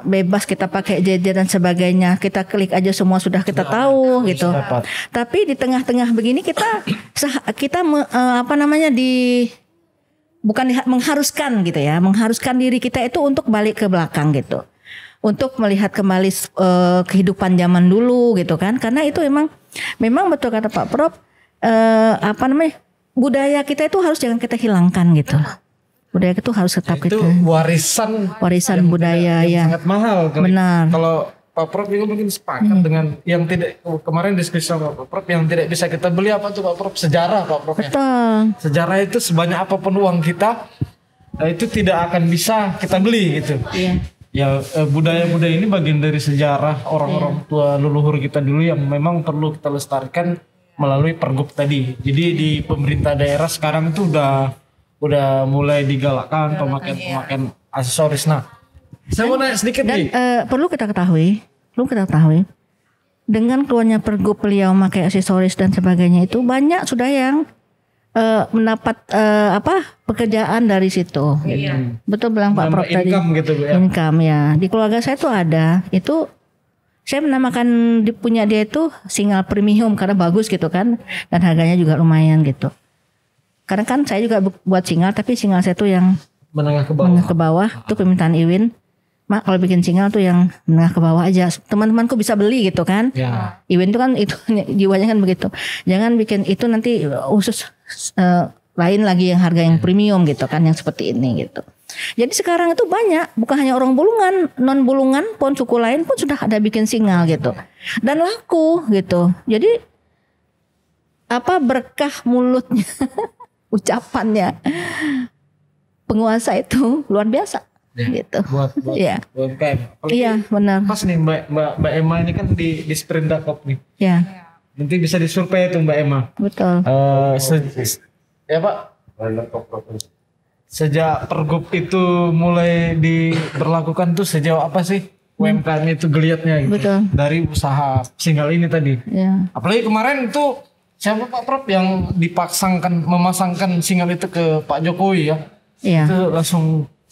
bebas kita pakai gadget dan sebagainya, kita klik aja semua sudah kita tahu gitu. Tapi di tengah-tengah begini kita mengharuskan gitu ya, mengharuskan diri kita itu untuk balik ke belakang gitu. Untuk melihat kembali kehidupan zaman dulu gitu kan, karena itu memang betul kata Pak Prof, budaya kita itu harus jangan kita hilangkan gitu. Budaya itu harus tetap Itu kita. warisan budaya ya. sangat mahal. Benar. Kalau Pak Prof juga mungkin sepakat dengan yang tidak, kemarin diskusi sama Pak Prof, yang tidak bisa kita beli apa tuh Pak Prof? Sejarah Pak Prof ya. Betul. Sejarah itu sebanyak apapun uang kita itu tidak akan bisa kita beli gitu. Iya. Ya budaya-budaya ini bagian dari sejarah orang-orang tua leluhur kita dulu yang memang perlu kita lestarikan melalui pergub tadi. Jadi di pemerintah daerah sekarang itu udah mulai digalakkan pemakaian aksesoris. Nah, saya mau nanya sedikit Dan nih. perlu kita ketahui dengan keluarnya pergub beliau memakai aksesoris dan sebagainya itu banyak sudah yang mendapat pekerjaan dari situ. Gitu. Betul bilang Pak Prof tadi. Income gitu Bu ya. Income ya. Di keluarga saya tuh ada. Itu saya menamakan punya dia itu single premium karena bagus gitu kan, dan harganya juga lumayan gitu. Karena kan saya juga buat single, tapi single saya tuh yang Menengah ke bawah. menengah ke bawah. Itu permintaan Iwin. Mak kalau bikin single tuh yang menengah ke bawah aja. Teman-temanku bisa beli gitu kan. Ya. Iwin tuh kan itu jiwanya kan begitu. Jangan bikin itu nanti khusus lain lagi yang harga yang premium gitu kan, yang seperti ini gitu. Jadi sekarang itu banyak, bukan hanya orang Bulungan, non Bulungan pun suku lain pun sudah ada bikin singal gitu. Dan laku gitu. Jadi berkah mulutnya, ucapannya penguasa itu luar biasa gitu. Buat Iya. UMKM. Apalagi Iya, benar. Pas nih Mbak Emma ini kan di Sprindakop nih. Ya, Nanti bisa disurvei tuh Mbak Emma. betul. Ya Pak. Sejak pergub itu mulai diberlakukan tuh sejauh apa sih UMKM itu geliatnya gitu? Betul. Dari usaha single ini tadi. Ya. Apalagi kemarin itu siapa Pak Prof yang memasangkan single itu ke Pak Jokowi ya? Iya, Itu langsung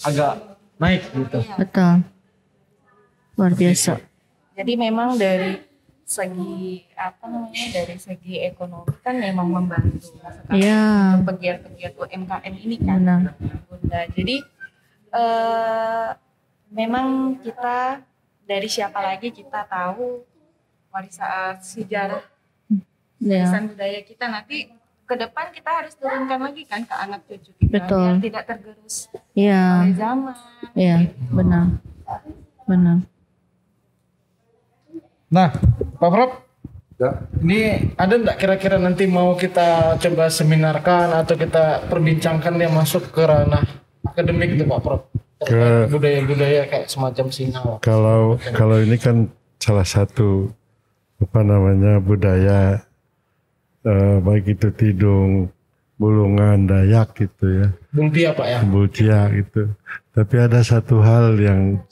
agak naik gitu. betul. Luar biasa. Jadi memang dari segi dari segi ekonomi kan memang membantu sekarang Iya. pegiat-pegiat UMKM ini kan. Benar. Bunda. Jadi memang kita dari siapa lagi kita tahu warisan sejarah Ya. warisan budaya kita nanti ke depan kita harus turunkan lagi kan ke anak cucu kita Betul. biar tidak tergerus Iya. oleh zaman. Iya, benar. Benar. Nah, Pak Prof, Ya. ini ada enggak kira-kira nanti mau kita coba seminarkan atau kita perbincangkan yang masuk ke ranah akademik itu Pak Prof? Ke- Budaya-budaya kayak semacam Singaw. Kalau ini kan salah satu budaya baik itu Tidung, Bulungan, Dayak gitu ya, Bultia Pak ya? Bultia gitu. Tapi ada satu hal yang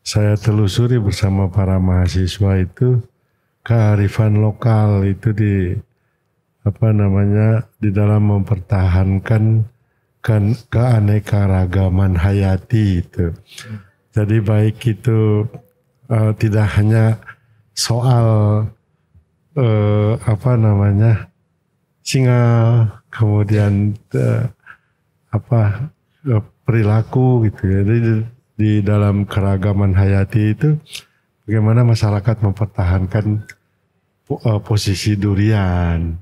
saya telusuri bersama para mahasiswa itu kearifan lokal itu di dalam mempertahankan keanekaragaman hayati itu. Jadi baik itu tidak hanya soal singal, kemudian perilaku gitu ya. Jadi di dalam keragaman hayati itu bagaimana masyarakat mempertahankan posisi durian,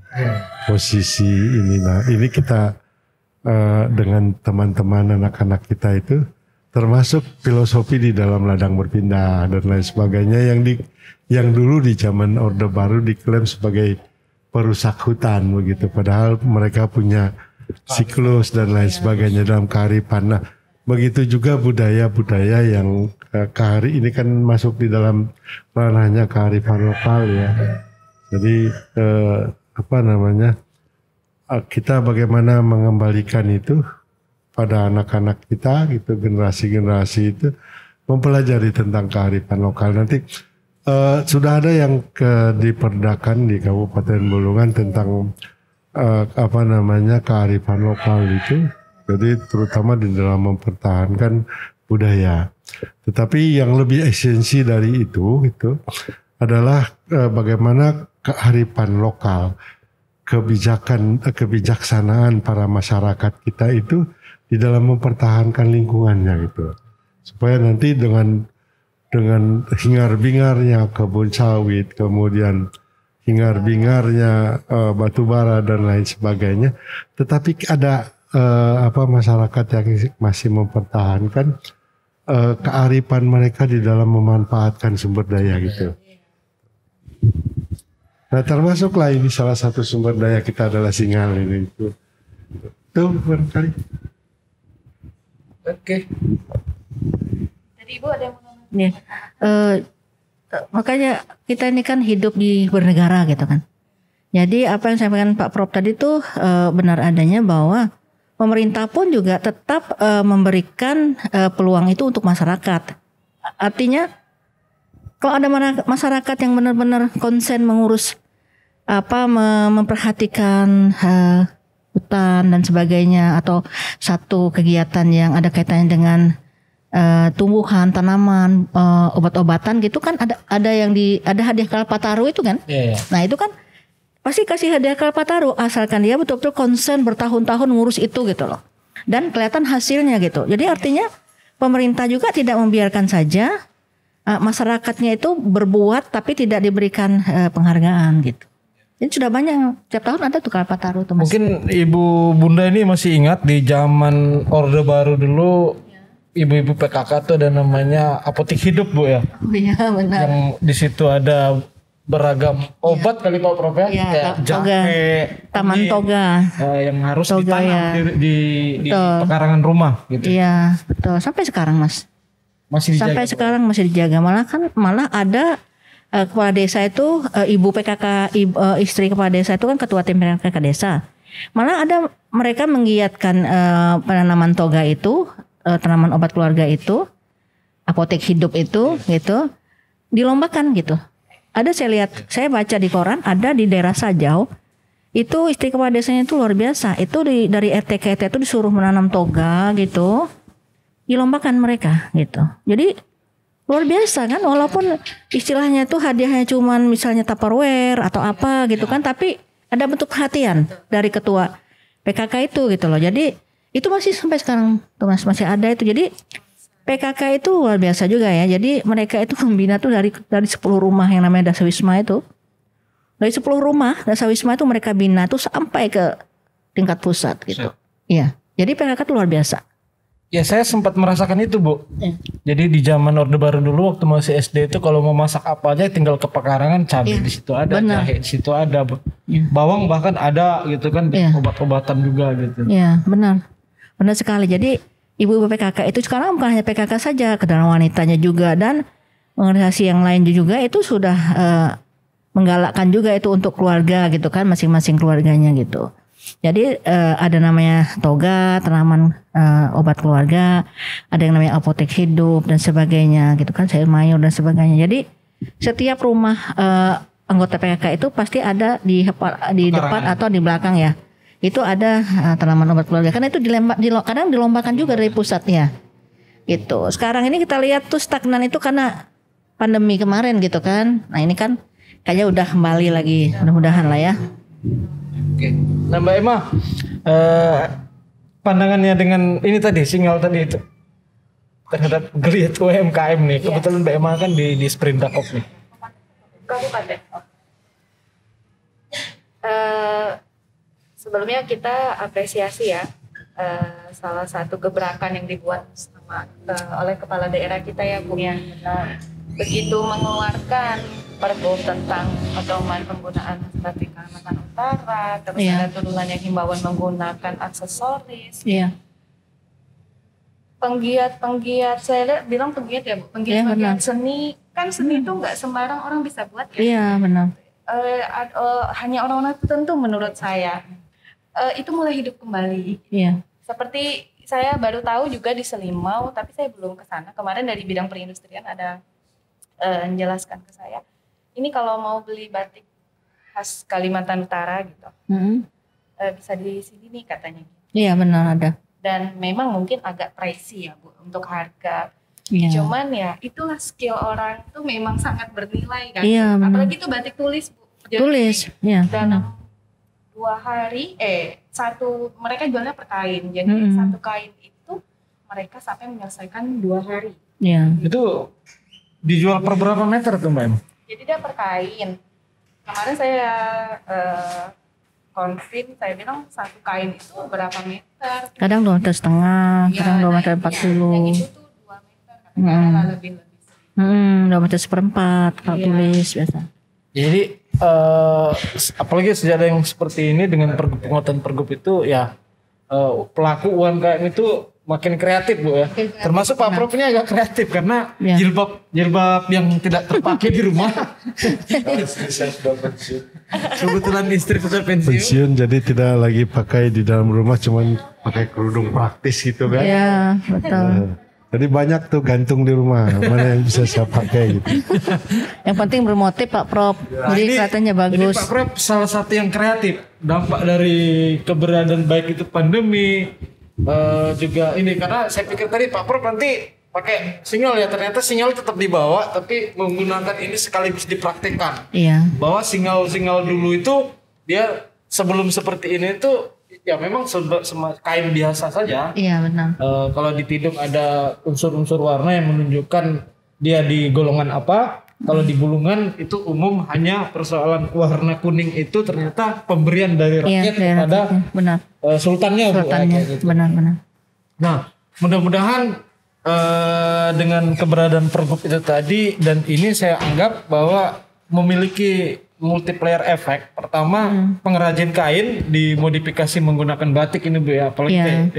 posisi ini. Nah, ini kita dengan teman-teman anak-anak kita itu termasuk filosofi di dalam ladang berpindah dan lain sebagainya yang dulu di zaman Orde Baru diklaim sebagai perusak hutan begitu, padahal mereka punya siklus dan lain sebagainya dalam kearifan. Nah, begitu juga budaya-budaya yang ini kan masuk di dalam ranahnya kearifan lokal ya. Jadi kita bagaimana mengembalikan itu pada anak-anak kita gitu, generasi-generasi itu mempelajari tentang kearifan lokal. Nanti sudah ada yang diperdakan di Kabupaten Bulungan tentang kearifan lokal itu. Jadi terutama di dalam mempertahankan budaya. Tetapi yang lebih esensi dari itu adalah bagaimana kearifan lokal, kebijaksanaan para masyarakat kita itu di dalam mempertahankan lingkungannya gitu, supaya nanti dengan hingar-bingarnya kebun sawit, kemudian hingar-bingarnya batu bara dan lain sebagainya, tetapi ada masyarakat yang masih mempertahankan kearifan mereka di dalam memanfaatkan sumber daya gitu. Nah, termasuklah ini salah satu sumber daya kita adalah singal ini itu barangkali. Oke. Jadi Ibu ada yang mau Ya. Makanya kita ini kan hidup di bernegara gitu kan. Jadi apa yang sampaikan Pak Prof tadi tuh benar adanya bahwa pemerintah pun juga tetap memberikan peluang itu untuk masyarakat. Artinya kalau ada masyarakat yang benar-benar konsen mengurus memperhatikan hutan dan sebagainya, atau satu kegiatan yang ada kaitannya dengan tumbuhan, tanaman, obat-obatan gitu kan, ada hadiah Kalpataru itu kan. Iya. Nah itu kan pasti kasih hadiah Kalpataru asalkan dia betul-betul konsen bertahun-tahun ngurus itu gitu loh. Dan kelihatan hasilnya gitu. Jadi artinya pemerintah juga tidak membiarkan saja masyarakatnya itu berbuat tapi tidak diberikan penghargaan gitu. Jadi sudah banyak, tiap tahun ada tuh Kalpataru tuh Mas. Mungkin Ibu Bunda ini masih ingat di zaman Orde Baru dulu, ibu-ibu PKK tuh ada namanya apotek hidup Bu ya. Oh iya benar. Yang di situ ada beragam obat kali Pak Prof ya, Iya, kayak toga. jahe, Taman kunyit, toga. yang harus Toga, ditanam ya. di Betul. pekarangan rumah gitu. Iya betul, sampai sekarang Mas. Masih dijaga. Sampai sekarang masih dijaga. Malah ada kepala desa itu ibu PKK, istri kepala desa itu kan ketua tim PKK desa. Malah ada mereka menggiatkan penanaman toga itu, tanaman obat keluarga itu, apotek hidup itu gitu, dilombakan gitu. Ada saya baca di koran, ada di daerah Sajau, itu istri kepala desanya itu luar biasa. Itu dari RT ke RT itu disuruh menanam toga gitu, dilombakan mereka gitu. Jadi luar biasa kan, walaupun istilahnya tuh hadiahnya cuman misalnya Tupperware atau apa gitu kan, tapi ada bentuk perhatian dari ketua PKK itu gitu loh. Jadi itu masih sampai sekarang tuh Mas, masih ada itu. Jadi PKK itu luar biasa juga ya. Jadi mereka itu membina tuh dari 10 rumah yang namanya Dasawisma itu. Dari 10 rumah Dasawisma itu mereka bina tuh sampai ke tingkat pusat gitu. Iya. Jadi PKK itu luar biasa. Ya saya sempat merasakan itu Bu. Jadi di zaman Orde Baru dulu waktu masih SD itu kalau mau masak apa aja tinggal ke pekarangan, cabai di situ ada, jahe di situ ada, bawang bahkan ada gitu kan, obat-obatan juga gitu. Iya benar, benar sekali. Jadi ibu-ibu PKK itu sekarang bukan hanya PKK saja, kedalam wanitanya juga dan organisasi yang lain juga itu sudah menggalakkan juga itu untuk keluarga gitu kan, masing-masing keluarganya gitu. Jadi ada namanya toga, tanaman obat keluarga, ada yang namanya apotek hidup dan sebagainya gitu kan, sayur mayur dan sebagainya. Jadi setiap rumah anggota PKK itu pasti ada di depan atau di belakang ya. Itu ada tanaman obat keluarga. Karena itu kadang dilombakan juga dari pusatnya. Gitu. Sekarang ini kita lihat tuh stagnan itu karena pandemi kemarin gitu kan. Nah ini kan kayaknya udah kembali lagi, mudah-mudahan lah ya. Oke. Nah Mbak Emma, pandangannya dengan ini tadi, sinyal tadi itu terhadap geliat UMKM nih. Kebetulan Mbak Emma kan di Sprindakop nih. Kabupaten. Sebelumnya kita apresiasi ya salah satu gebrakan yang dibuat oleh kepala daerah kita ya Bu ya. Begitu mengeluarkan pergub tentang pedoman penggunaan batik Kalimantan Utara, terus ada turunannya himbauan menggunakan aksesoris. Penggiat saya lihat bilang penggiat ya Bu, penggiat seni, kan seni itu nggak sembarang orang bisa buat ya. Iya benar. Hanya orang-orang tertentu menurut saya. Itu mulai hidup kembali. Iya. Seperti saya baru tahu juga di Selimau, tapi saya belum ke sana. Kemarin dari bidang perindustrian ada menjelaskan ke saya. Ini kalau mau beli batik khas Kalimantan Utara gitu, bisa di sini nih katanya. Iya benar ada. Dan memang mungkin agak pricey ya Bu untuk harga. Cuman ya itulah skill orang itu memang sangat bernilai kan. Iya, apalagi itu batik tulis Bu. Jadi, tulis, ya. Dalam 2 hari, mereka jualnya per kain. Jadi satu kain itu mereka sampai menyelesaikan 2 hari. Iya. Itu dijual per berapa meter tuh Mbak Emma? Jadi dia per kain. Kemarin saya konfirm, saya bilang satu kain itu berapa meter? Kadang 2,5 meter, kadang 2,40 meter. Yang itu tuh 2 meter, kadang lebih. 2 meter seperempat kalau tulis biasa. Jadi apalagi sejarah yang seperti ini dengan penguatan pergub itu ya pelaku UMKM itu makin kreatif Bu ya. Termasuk Pak Prof ini agak kreatif karena jilbab yang tidak terpakai di rumah. Kebetulan istri sudah pensiun jadi tidak lagi pakai di dalam rumah, cuman pakai kerudung praktis gitu kan. Iya betul. Jadi banyak tuh gantung di rumah, mana yang bisa saya pakai gitu. Yang penting bermotif Pak Prof. Jadi kelihatannya bagus. Jadi Pak Prof salah satu yang kreatif. Dampak dari keberadaan baik itu pandemi, juga ini karena saya pikir tadi Pak Prof nanti pakai sinyal ya, ternyata sinyal tetap dibawa tapi menggunakan ini sekaligus dipraktikkan. Iya. Bahwa sinyal dulu itu dia sebelum seperti ini itu ya memang kain biasa saja. Iya benar. Kalau di tidung ada unsur-unsur warna yang menunjukkan dia di golongan apa. Kalau di bulungan itu umum hanya persoalan warna kuning itu ternyata pemberian dari rakyat kepada sultannya. Gitu. Benar-benar. Nah, mudah-mudahan dengan keberadaan pergub itu tadi dan ini saya anggap bahwa memiliki multiplier efek. Pertama, pengrajin kain dimodifikasi menggunakan batik ini Bu ya. Apalagi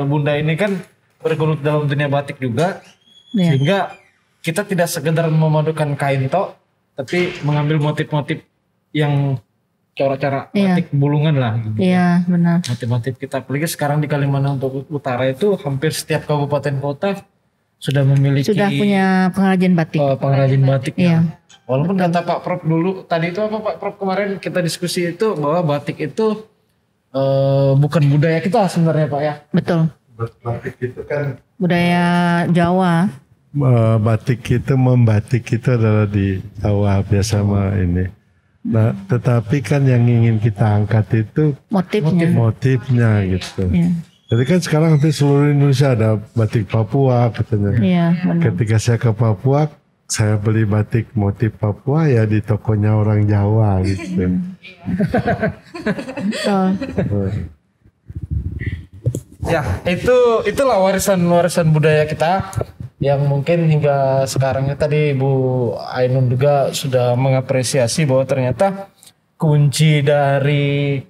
Bunda ini kan bergelut dalam dunia batik juga. Sehingga kita tidak sekedar memadukan kain tok, tapi mengambil motif-motif yang cara-cara batik bulungan lah. Iya benar. Motif-motif kita, apalagi sekarang di Kalimantan Utara itu hampir setiap kabupaten kota sudah punya pengrajin batik. Pengrajin batik. Iya. Walaupun kata Pak Prof dulu tadi itu apa Pak Prof kemarin kita diskusi itu bahwa batik itu bukan budaya kita sebenarnya Pak ya. Betul. Batik itu kan budaya Jawa. batik itu membatik itu adalah di Jawa biasa mah ini. Nah, tetapi kan yang ingin kita angkat itu motifnya gitu. Iya. Jadi kan sekarang hampir seluruh Indonesia ada batik Papua katanya. Iya, benar. Ketika saya ke Papua, saya beli batik motif Papua ya di tokonya orang Jawa gitu. Betul. Ya, itulah warisan budaya kita yang mungkin hingga sekarangnya tadi Bu Ainun juga sudah mengapresiasi bahwa ternyata kunci dari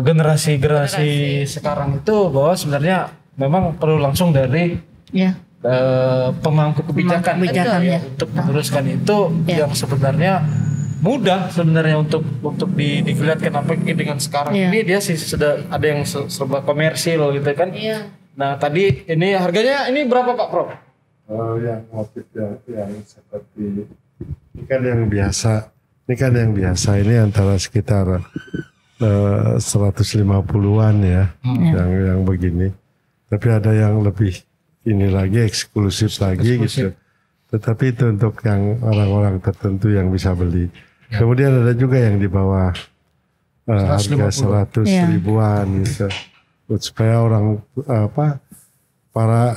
generasi sekarang itu bahwa sebenarnya memang perlu langsung dari Ya. pemangku kebijakan ya. untuk meneruskan itu yang sebenarnya mudah sebenarnya untuk dilihat kenapa dengan sekarang ini dia sih sudah ada yang serba komersil gitu kan. Nah tadi ini harganya ini berapa Pak Prof? Yang motif yang seperti ini kan yang biasa ini antara sekitar 150-an ya yang begini. Tapi ada yang lebih ini lagi eksklusif lagi gitu. Tetapi itu untuk yang orang-orang tertentu yang bisa beli. Kemudian ada juga yang di bawah harga 100 ribuan gitu. Supaya orang para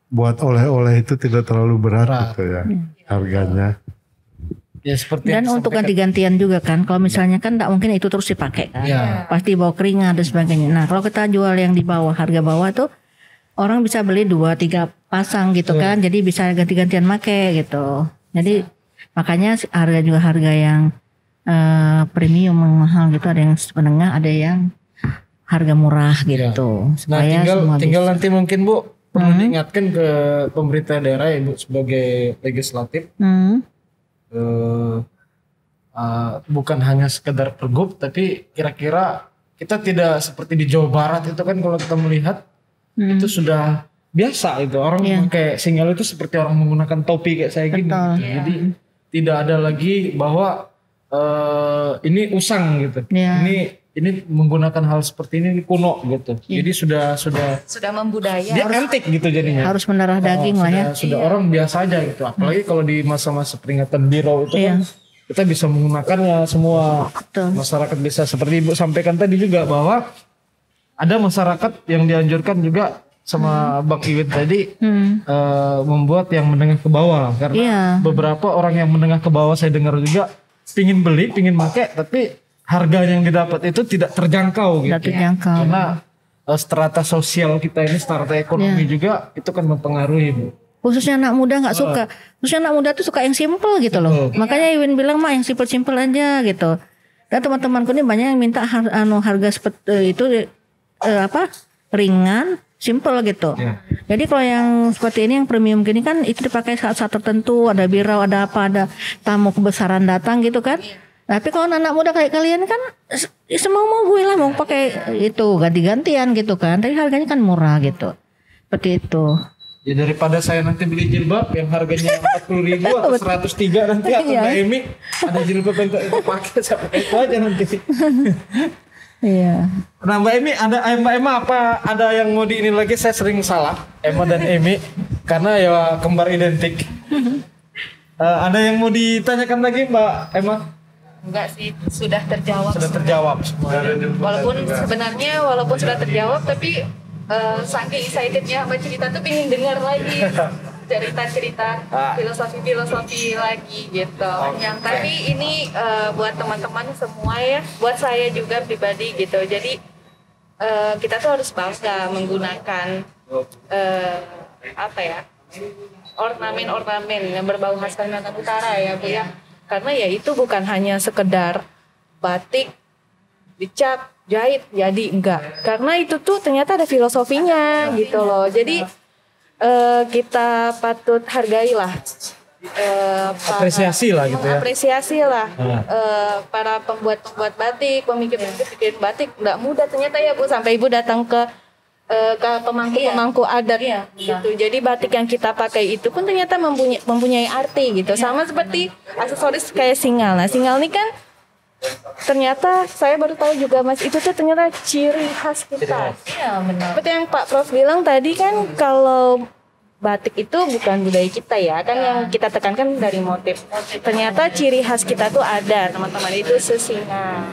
buat oleh-oleh itu tidak terlalu berat gitu ya harganya. Ya seperti dan untuk ganti-gantian juga kan, kalau misalnya kan tidak mungkin itu terus dipakai kan, pasti bawa keringat dan sebagainya. Nah kalau kita jual yang di bawah harga bawah tuh orang bisa beli 2-3 pasang gitu kan, jadi bisa ganti-gantian make gitu. Jadi makanya harga yang premium mahal gitu, ada yang menengah, ada yang harga murah gitu. Supaya tinggal nanti mungkin Bu perlu diingatkan ke pemerintah daerah ya Bu sebagai legislatif. Bukan hanya sekedar pergub, tapi kira-kira kita tidak seperti di Jawa Barat itu kan kalau kita melihat itu sudah biasa itu orang pakai singal itu seperti orang menggunakan topi kayak saya gini gitu. Jadi tidak ada lagi bahwa ini usang gitu. Ini menggunakan hal seperti ini kuno gitu. Jadi sudah membudaya. Dia antik gitu jadinya. Harus mendarah daging lah ya. Sudah orang biasa aja gitu. Apalagi kalau di masa-masa peringatan Biro itu kan kita bisa menggunakannya semua. Masyarakat bisa seperti Ibu sampaikan tadi juga bahwa ada masyarakat yang dianjurkan juga sama Bang Iwin tadi membuat yang menengah ke bawah karena beberapa orang yang menengah ke bawah saya dengar juga pingin beli, pingin pakai tapi harga yang didapat itu tidak terjangkau gitu. Karena strata sosial kita ini, strata ekonomi juga itu kan mempengaruhi Bu. Khususnya anak muda nggak suka. Khususnya anak muda tuh suka yang simple gitu loh. Makanya Iwin bilang mah yang simple aja gitu. Dan teman-temanku ini banyak yang minta harga seperti itu ringan, simple gitu. Jadi kalau yang seperti ini yang premium gini kan itu dipakai saat-saat tertentu, ada birau, ada apa, ada tamu kebesaran datang gitu kan. Tapi kalau anak muda kayak kalian kan semau gue lah mau pakai itu ganti-gantian gitu kan. Tapi harganya kan murah gitu. Seperti itu. Ya daripada saya nanti beli jilbab yang harganya 40.000 atau 103 nanti atau Mbak Emi ada jilbab yang itu pakai saya pakai itu aja nanti. Iya. Nah Mbak Emi Mbak Emma apa ada yang mau ini lagi? Saya sering salah Emma dan Emi karena ya kembar identik. Ada yang mau ditanyakan lagi Mbak Emma? Enggak sih, sudah terjawab. Sudah terjawab semua. Walaupun sudah terjawab, tapi saking excitednya sama cerita tuh pengen dengar lagi cerita-cerita filosofi lagi gitu. Tapi ini buat teman-teman semua ya, buat saya juga pribadi gitu. Jadi kita tuh harus bangga menggunakan ornamen-ornamen yang berbau khas Kalimantan Utara ya Bu ya. Karena ya itu bukan hanya sekedar batik, dicap, jahit, jadi enggak. Karena itu tuh ternyata ada filosofinya gitu loh. Jadi kita patut hargailah. Apresiasi lah gitu ya. Apresiasi lah para pembuat batik, pemikir batik. Enggak mudah ternyata ya Bu, sampai Ibu datang ke pemangku adat gitu. Jadi batik yang kita pakai itu pun ternyata mempunyai arti gitu. Sama seperti aksesoris kayak singal. Nah, singal ini kan ternyata saya baru tahu juga Mas, itu tuh ternyata ciri khas kita. Iya benar. Seperti yang Pak Prof bilang tadi kan, kalau batik itu bukan budaya kita ya, kan yang kita tekankan dari motif. Ternyata ciri khas kita tuh ada, teman-teman, itu sesingan.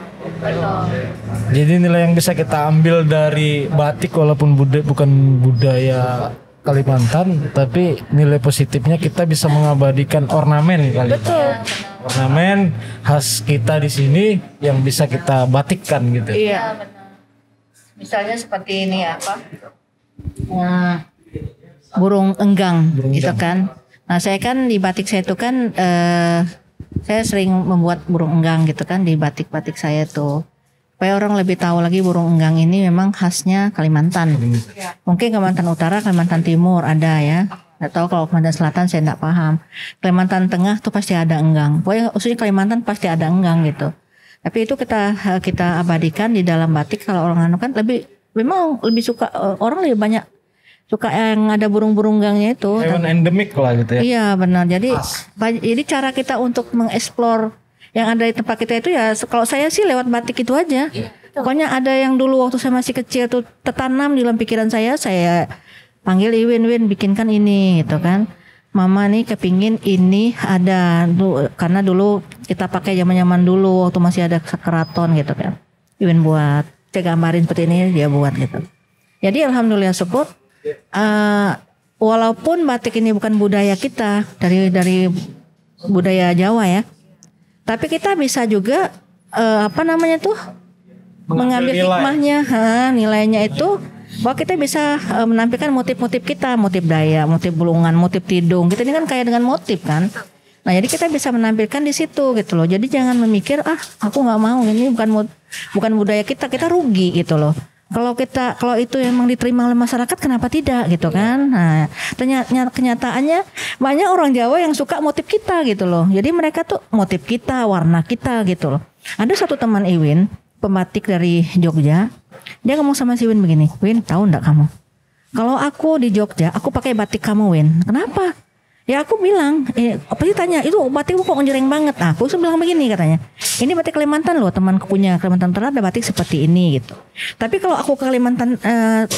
Jadi nilai yang bisa kita ambil dari batik walaupun bukan budaya Kalimantan, tapi nilai positifnya kita bisa mengabadikan ornamen kali. Betul. Ornamen khas kita di sini yang bisa kita batikkan gitu. Iya. Misalnya seperti ini apa? Nah, burung enggang gitu kan. Nah, saya kan di batik saya itu kan saya sering membuat burung enggang gitu kan di batik-batik saya tuh. Supaya orang lebih tahu lagi burung enggang ini memang khasnya Kalimantan. Mungkin Kalimantan Utara, Kalimantan Timur ada ya. Nggak tahu kalau Kalimantan Selatan saya nggak paham. Kalimantan Tengah tuh pasti ada enggang. Pokoknya khususnya Kalimantan pasti ada enggang gitu. Tapi itu kita abadikan di dalam batik. Kalau orang anu kan memang lebih suka, orang lebih banyak suka yang ada burung-burung enggangnya itu. Hewan endemik lah gitu ya. Iya benar. Jadi cara kita untuk mengeksplor yang ada di tempat kita itu ya, kalau saya sih lewat batik itu aja. Pokoknya ada yang dulu waktu saya masih kecil tuh tertanam di dalam pikiran saya panggil Iwin bikinkan ini gitu kan. Mama nih kepingin ini ada karena dulu kita pakai zaman dulu waktu masih ada keraton gitu kan. Iwin buat, saya gambarin seperti ini, dia buat gitu. Jadi alhamdulillah syukur, walaupun batik ini bukan budaya kita dari budaya Jawa ya, tapi kita bisa juga mengambil hikmahnya, nilainya itu bahwa kita bisa menampilkan motif-motif kita, motif Dayak, motif Bulungan, motif Tidung. Kita ini kan kaya dengan motif kan. Nah jadi kita bisa menampilkan di situ gitu loh. Jadi jangan memikir aku nggak mau, ini bukan budaya kita rugi gitu loh. Kalau itu emang diterima oleh masyarakat, kenapa tidak gitu kan? Nah, ternyata kenyataannya banyak orang Jawa yang suka motif kita gitu loh. Jadi mereka tuh motif kita, warna kita gitu loh. Ada satu teman Iwin, pembatik dari Jogja, dia ngomong sama si Win begini, Win, tahu enggak kamu? Kalau aku di Jogja, aku pakai batik kamu, Win. Kenapa? Ya aku bilang, apa sih tanya, itu batikmu kok ngejreng banget. Aku bilang begini katanya, ini batik Kalimantan loh, temanku punya Kalimantan Utara ada batik seperti ini gitu. Tapi kalau aku ke Kalimantan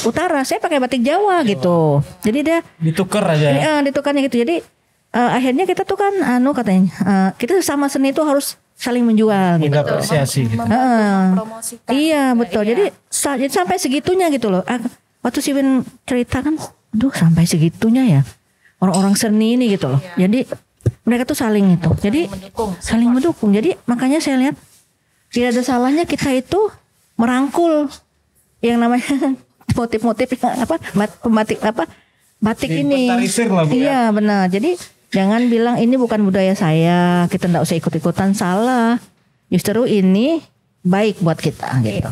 Utara, saya pakai batik Jawa gitu. Jadi dia ditukar aja. Ditukarnya gitu. Jadi akhirnya kita tuh kan katanya kita sama seni itu harus saling menjual gitu. Apresiasi gitu. Mempromosikan. Iya betul. Jadi sampai segitunya gitu loh. Waktu si Win cerita kan, sampai segitunya ya orang-orang seni ini gitu loh. Jadi mereka tuh saling itu. Jadi saling mendukung. Jadi makanya saya lihat tidak ada salahnya kita itu merangkul yang namanya motif-motif batik ini. Lah, Bu, iya benar. Jadi jangan bilang ini bukan budaya saya, kita enggak usah ikut-ikutan, salah. Justru ini baik buat kita gitu.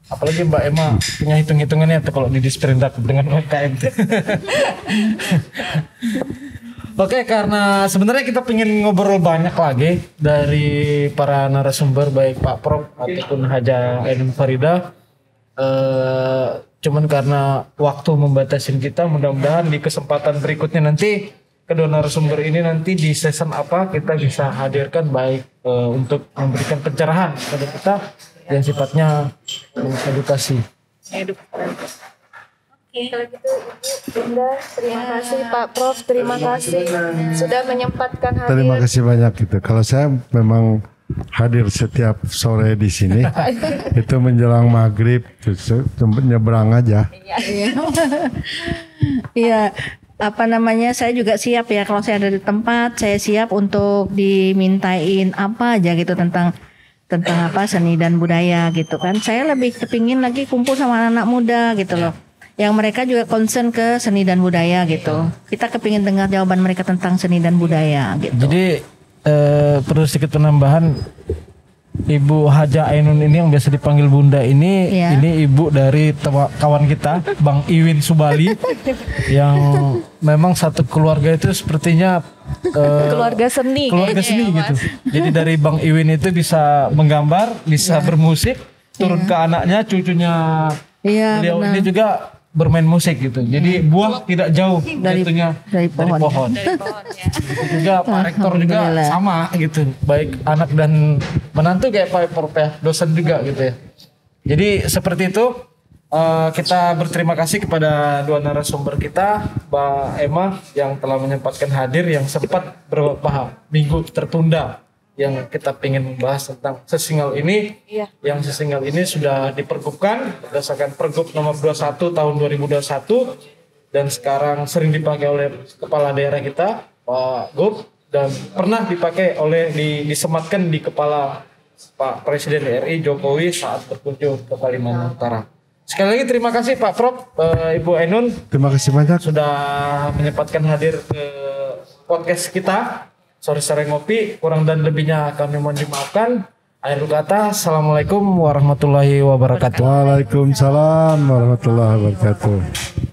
Apalagi Mbak Emma punya hitung-hitungannya tuh kalau disperindak dengan UMKM. Oke, karena sebenarnya kita pengen ngobrol banyak lagi dari para narasumber, baik Pak Prof ataupun Haja Ainun Farida. Cuman karena waktu membatasin kita, mudah-mudahan di kesempatan berikutnya nanti kedua narasumber ini nanti di season apa kita bisa hadirkan baik untuk memberikan pencerahan kepada kita yang sifatnya edukasi. Oke, kalau gitu Ibu Bunda, terima kasih Pak Prof, terima kasih sudah menyempatkan hadir. Terima kasih banyak gitu. Kalau saya memang hadir setiap sore di sini, itu menjelang maghrib, sempat nyebrang aja. Iya, saya juga siap ya kalau saya ada di tempat, saya siap untuk dimintain apa aja gitu tentang seni dan budaya gitu kan. Saya lebih kepingin lagi kumpul sama anak-anak muda gitu loh, yang mereka juga concern ke seni dan budaya gitu. Kita kepingin dengar jawaban mereka tentang seni dan budaya gitu. Jadi perlu sedikit penambahan, Ibu Haja Ainun ini yang biasa dipanggil Bunda ini, ini ibu dari kawan kita Bang Iwin Subali yang memang satu keluarga itu sepertinya keluarga seni gitu. Jadi dari Bang Iwin itu bisa menggambar, bisa bermusik, turun ke anaknya, cucunya. Beliau ini juga bermain musik gitu. Jadi buah tidak jauh jatuhnya dari pohon. Dari pohonnya. Itu juga Pak Rektor juga Alhamdulillah. sama gitu. Baik anak dan menantu kayak Pak Porpeh, dosen juga gitu ya. Jadi seperti itu kita berterima kasih kepada dua narasumber kita, Mbak Emma yang telah menyempatkan hadir, yang sempat beberapa minggu tertunda, yang kita ingin membahas tentang sesingal ini. Iya. Yang sesingal ini sudah dipergubkan berdasarkan Pergub nomor 21 tahun 2021 dan sekarang sering dipakai oleh kepala daerah kita Pak Gub, dan pernah dipakai oleh disematkan di kepala Pak Presiden RI Jokowi saat berkunjung ke Kalimantan Utara. Sekali lagi terima kasih Pak Prof, Ibu Ainun Terima kasih banyak. sudah menyempatkan hadir ke podcast kita Sore-sore Ngopi. Kurang dan lebihnya kami mohon dimaafkan. Akhir kata, Assalamualaikum warahmatullahi wabarakatuh. Waalaikumsalam warahmatullahi wabarakatuh.